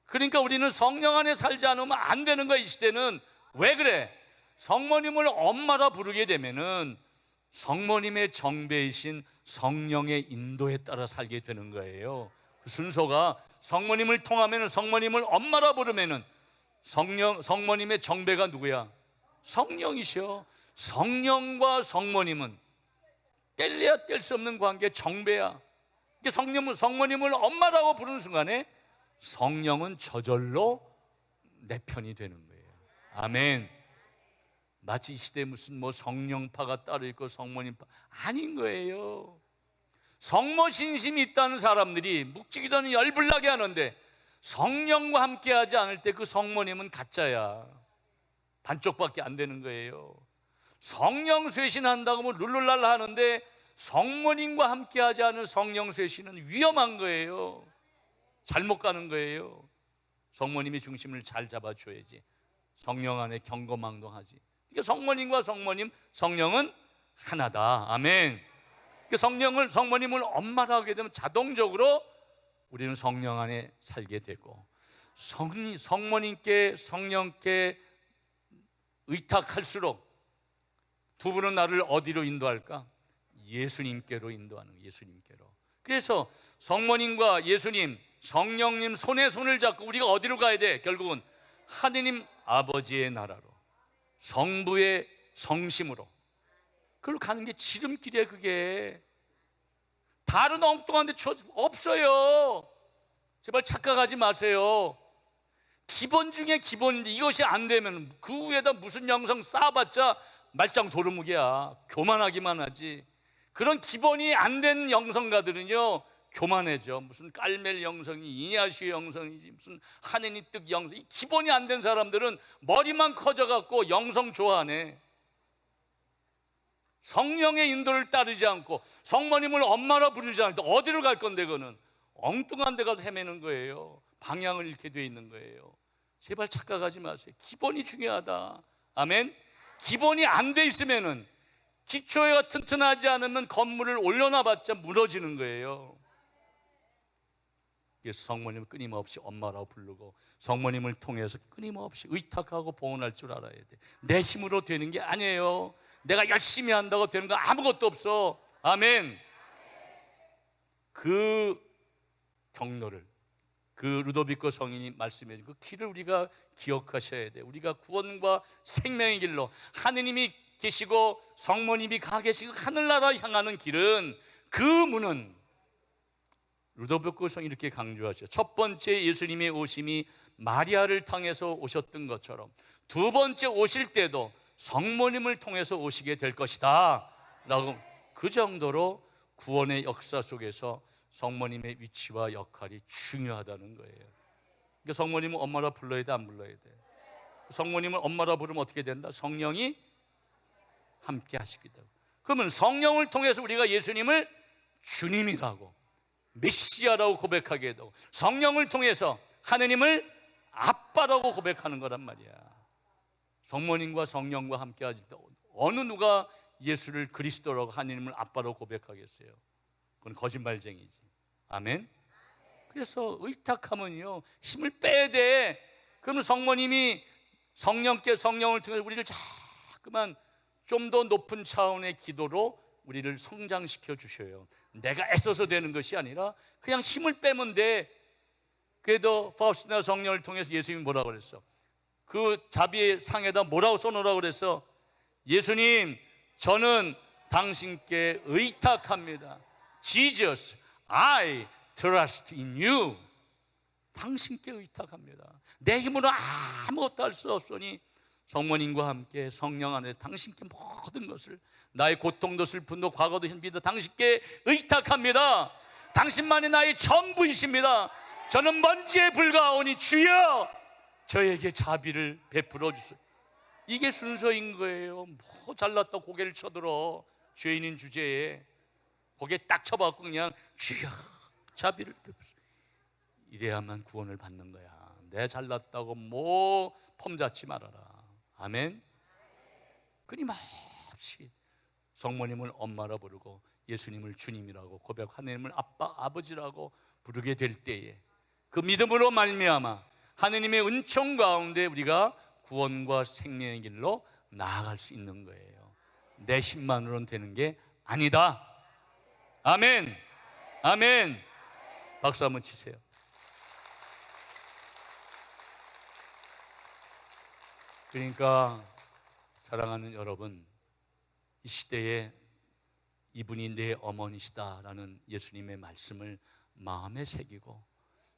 그러니까 우리는 성령 안에 살지 않으면 안 되는 거야. 이 시대는. 왜 그래? 성모님을 엄마라 부르게 되면은 성모님의 정배이신 성령의 인도에 따라 살게 되는 거예요. 그 순서가 성모님을 통하면, 성모님을 엄마라 부르면은 성모님의 정배가 누구야? 성령이셔. 성령과 성모님은 뗄래야 뗄 수 없는 관계, 정배야. 성모님을 엄마라고 부르는 순간에 성령은 저절로 내 편이 되는 거예요. 아멘. 마치 이 시대에 무슨 뭐 성령파가 따로 있고 성모님파 아닌 거예요. 성모신심이 있다는 사람들이 묵직이던 열불나게 하는데 성령과 함께하지 않을 때 그 성모님은 가짜야. 반쪽밖에 안 되는 거예요. 성령 쇄신한다고 뭐 룰루랄라 하는데 성모님과 함께하지 않은 성령 쇄신은 위험한 거예요. 잘못 가는 거예요. 성모님이 중심을 잘 잡아줘야지. 성령 안에 경거망동하지. 그러니까 성모님과 성령은 하나다. 아멘. 그러니까 성모님을 엄마라 하게 되면 자동적으로 우리는 성령 안에 살게 되고, 성모님께 성령께 의탁할수록 두 분은 나를 어디로 인도할까? 예수님께로 인도하는 거예요. 예수님께로. 그래서 성모님과 예수님, 성령님 손에 손을 잡고 우리가 어디로 가야 돼? 결국은 하느님 아버지의 나라로, 성부의 성심으로. 그걸로 가는 게 지름길이에요. 그게 다른 엉뚱한 데 없어요. 제발 착각하지 마세요. 기본 중에 기본인데 이것이 안 되면 그 위에다 무슨 영성 쌓아봤자 말짱 도루묵이야. 교만하기만 하지. 그런 기본이 안 된 영성가들은요 교만해져. 무슨 깔멜 영성이 이냐시의 영성이지, 무슨 하느니 뜻 영성. 이 기본이 안 된 사람들은 머리만 커져갖고 영성 좋아하네. 성령의 인도를 따르지 않고 성모님을 엄마라 부르지 않을 때 어디로 갈 건데, 그거는 엉뚱한 데 가서 헤매는 거예요. 방향을 잃게 돼 있는 거예요. 제발 착각하지 마세요. 기본이 중요하다. 아멘. 기본이 안 돼 있으면은, 기초가 튼튼하지 않으면 건물을 올려놔봤자 무너지는 거예요. 그래서 성모님을 끊임없이 엄마라고 부르고 성모님을 통해서 끊임없이 의탁하고 봉헌할 줄 알아야 돼. 내 힘으로 되는 게 아니에요. 내가 열심히 한다고 되는 거 아무것도 없어. 아멘. 그 경로를, 그 루도비코 성인이 말씀해 준 그 길을 우리가 기억하셔야 돼. 우리가 구원과 생명의 길로, 하느님이 계시고 성모님이 가 계시고 하늘나라 향하는 길은, 그 문은 루도비코 성이 이렇게 강조하죠. 첫 번째 예수님의 오심이 마리아를 통해서 오셨던 것처럼 두 번째 오실 때도 성모님을 통해서 오시게 될 것이다 라고, 그 정도로 구원의 역사 속에서 성모님의 위치와 역할이 중요하다는 거예요. 그러니까 성모님은 엄마라 불러야 돼, 안 불러야 돼? 성모님을 엄마라 부르면 어떻게 된다? 성령이 함께 하시기도 하고. 그러면 성령을 통해서 우리가 예수님을 주님이라고, 메시아라고 고백하게 되고, 성령을 통해서 하느님을 아빠라고 고백하는 거란 말이야. 성모님과 성령과 함께 하실 때 어느 누가 예수를 그리스도라고 하느님을 아빠로 고백하겠어요? 그건 거짓말쟁이지. 아멘. 그래서 의탁하면요 힘을 빼야 돼. 그러면 성모님이 성령을 통해 우리를 자꾸만 좀 더 높은 차원의 기도로 우리를 성장시켜 주셔요. 내가 애써서 되는 것이 아니라 그냥 힘을 빼면 돼. 그래도 파우스티나 성령을 통해서 예수님이 뭐라고 그랬어? 그 자비의 상에다 뭐라고 써놓으라고 그랬어? 예수님, 저는 당신께 의탁합니다. Jesus, I trust in you. 당신께 의탁합니다. 내 힘으로 아무것도 할 수 없으니 성모님과 함께 성령 안에 당신께 모든 것을, 나의 고통도 슬픔도 과거도 힘비도 당신께 의탁합니다. 당신만이 나의 전부이십니다. 저는 먼지에 불과하오니 주여 저에게 자비를 베풀어 주세요. 이게 순서인 거예요. 뭐 잘났다 고개를 쳐들어 죄인인 주제에 고개 딱 쳐박고 그냥 주여 자비를 베푸세요. 이래야만 구원을 받는 거야. 내 잘났다고 뭐 폼잡지 말아라. 아멘. 끊임없이 성모님을 엄마라 부르고 예수님을 주님이라고 고백, 하나님을 아빠, 아버지라고 부르게 될 때에 그 믿음으로 말미암아 하느님의 은총 가운데 우리가 구원과 생명의 길로 나아갈 수 있는 거예요. 내 힘만으로는 되는 게 아니다. 아멘. 아멘. 박수 한번 치세요. 그러니까 사랑하는 여러분, 이 시대에 이분이 내 어머니시다라는 예수님의 말씀을 마음에 새기고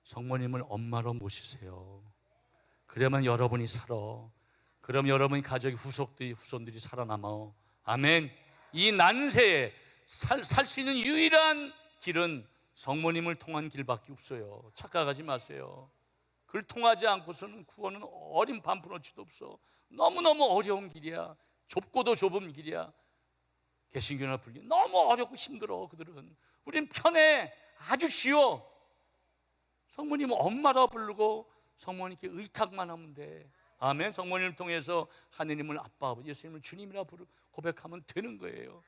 성모님을 엄마로 모시세요. 그러면 여러분이 살아. 그럼 여러분의 가족의 후손들이 살아남아. 아멘. 이 난세에 살 수 있는 유일한 길은 성모님을 통한 길밖에 없어요. 착각하지 마세요. 그걸 통하지 않고서는 구원은 어린 반푼어치도 없어. 너무너무 어려운 길이야. 좁고도 좁은 길이야. 개신교나 불교 너무 어렵고 힘들어. 그들은. 우린 편해. 아주 쉬워. 성모님은 엄마라 부르고 성모님께 의탁만 하면 돼. 아멘. 성모님을 통해서 하느님을 아빠, 예수님을 주님이라 고백하면 되는 거예요.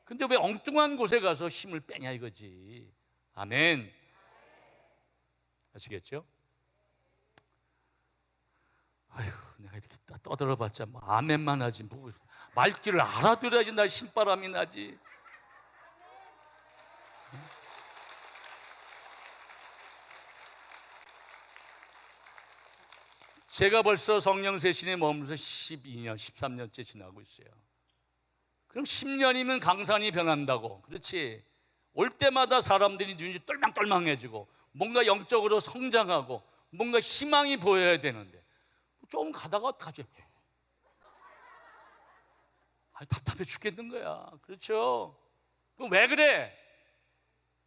근데 왜 엉뚱한 곳에 가서 힘을 빼냐 이거지. 아멘. 아시겠죠? 아이고, 내가 이렇게 떠들어봤자 뭐 아멘만 하지 뭐 말귀를 알아들어야지 나 신바람이 나지. 제가 벌써 성령세신에 머물면서 12년, 13년째 지나고 있어요. 그럼 10년이면 강산이 변한다고. 그렇지. 올 때마다 사람들이 눈이 똘망똘망해지고 뭔가 영적으로 성장하고 뭔가 희망이 보여야 되는데 좀 가다가 가죠. 답답해 죽겠는 거야. 그렇죠? 그럼 왜 그래?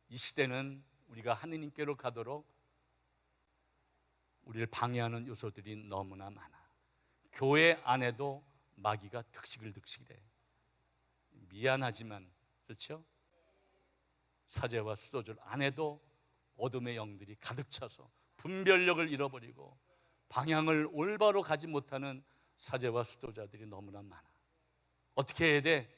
이 시대는 우리가 하느님께로 가도록 우리를 방해하는 요소들이 너무나 많아. 교회 안에도 마귀가 득식을 해. 미안하지만 그렇죠? 사제와 수도들 안에도 어둠의 영들이 가득 차서 분별력을 잃어버리고 방향을 올바로 가지 못하는 사제와 수도자들이 너무나 많아. 어떻게 해야 돼?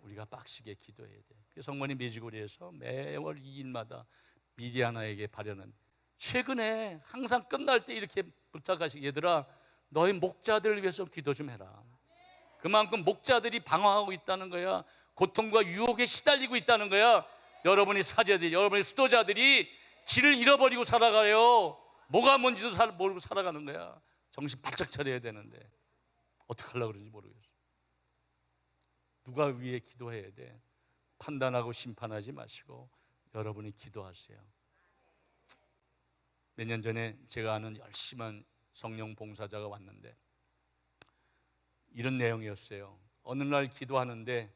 우리가 빡시게 기도해야 돼. 그래서 성모님 메주고리에서 매월 2일마다 미디아나에게 발현한, 최근에 항상 끝날 때 이렇게 부탁하시고, 얘들아 너희 목자들을 위해서 기도 좀 해라. 그만큼 목자들이 방황하고 있다는 거야. 고통과 유혹에 시달리고 있다는 거야. 여러분이 사제들이, 여러분의 수도자들이 길을 잃어버리고 살아가요. 뭐가 뭔지도 모르고 살아가는 거야. 정신 바짝 차려야 되는데 어떻게 하려고 그러는지 모르겠어. 누가 위에 기도해야 돼? 판단하고 심판하지 마시고 여러분이 기도하세요. 몇 년 전에 제가 아는 열심한 성령 봉사자가 왔는데 이런 내용이었어요. 어느 날 기도하는데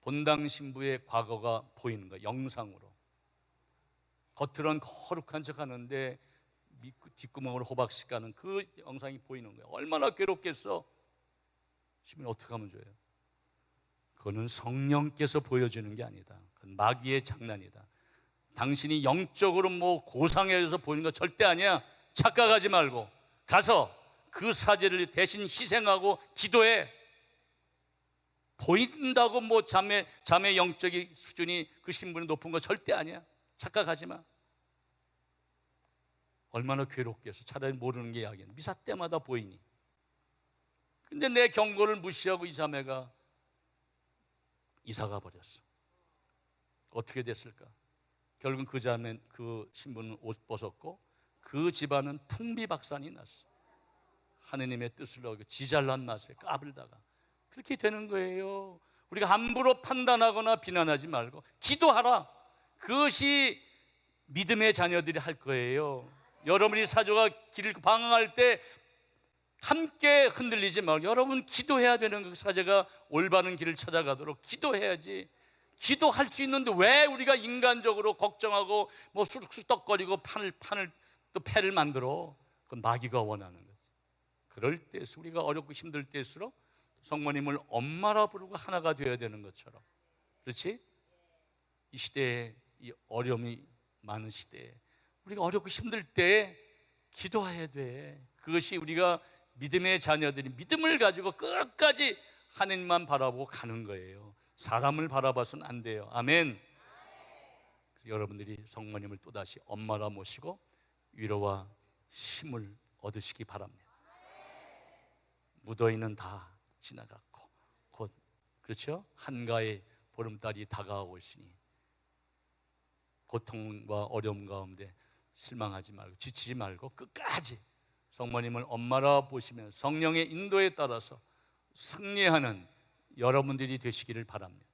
본당 신부의 과거가 보이는 거예요. 영상으로. 겉으로는 거룩한 척 하는데 뒷구멍으로 호박씩 가는 그 영상이 보이는 거예요. 얼마나 괴롭겠어. 시민이 어떻게 하면 좋아요? 그거는 성령께서 보여주는 게 아니다. 그건 마귀의 장난이다. 당신이 영적으로 뭐 고상해져서 보이는 거 절대 아니야. 착각하지 말고 가서 그 사제를 대신 희생하고 기도해. 보인다고 뭐 자매 영적인 수준이 그 신분이 높은 거 절대 아니야. 착각하지 마. 얼마나 괴롭겠어. 차라리 모르는 게 약이야. 미사 때마다 보이니. 근데 내 경고를 무시하고 이 자매가 이사가 버렸어. 어떻게 됐을까? 결국은 그 자매, 그 신부는 옷 벗었고 그 집안은 풍비박산이 났어. 하느님의 뜻을 어기고 지잘난 맛에 까불다가 그렇게 되는 거예요. 우리가 함부로 판단하거나 비난하지 말고 기도하라. 그것이 믿음의 자녀들이 할 거예요. 여러분이 사조가 길을 방황할 때 함께 흔들리지 말고 여러분 기도해야 되는 그 사제가 올바른 길을 찾아가도록 기도해야지. 기도할 수 있는데 왜 우리가 인간적으로 걱정하고 뭐 수덕거리고 판을 또 패를 만들어? 그건 마귀가 원하는 거지. 그럴 때일수록 우리가 어렵고 힘들 때일수록 성모님을 엄마라 부르고 하나가 되어야 되는 것처럼. 그렇지? 이 시대에 이 어려움이 많은 시대에 우리가 어렵고 힘들 때 기도해야 돼. 그것이 우리가 믿음의 자녀들이 믿음을 가지고 끝까지 하나님만 바라보고 가는 거예요. 사람을 바라봐서는 안 돼요. 아멘. 여러분들이 성모님을 또다시 엄마라 모시고 위로와 힘을 얻으시기 바랍니다. 무더위는 다 지나갔고 곧 그렇죠? 한가의 보름달이 다가오고 있으니 고통과 어려움 가운데 실망하지 말고 지치지 말고 끝까지 성모님을 엄마라 보시면 성령의 인도에 따라서 승리하는 여러분들이 되시기를 바랍니다.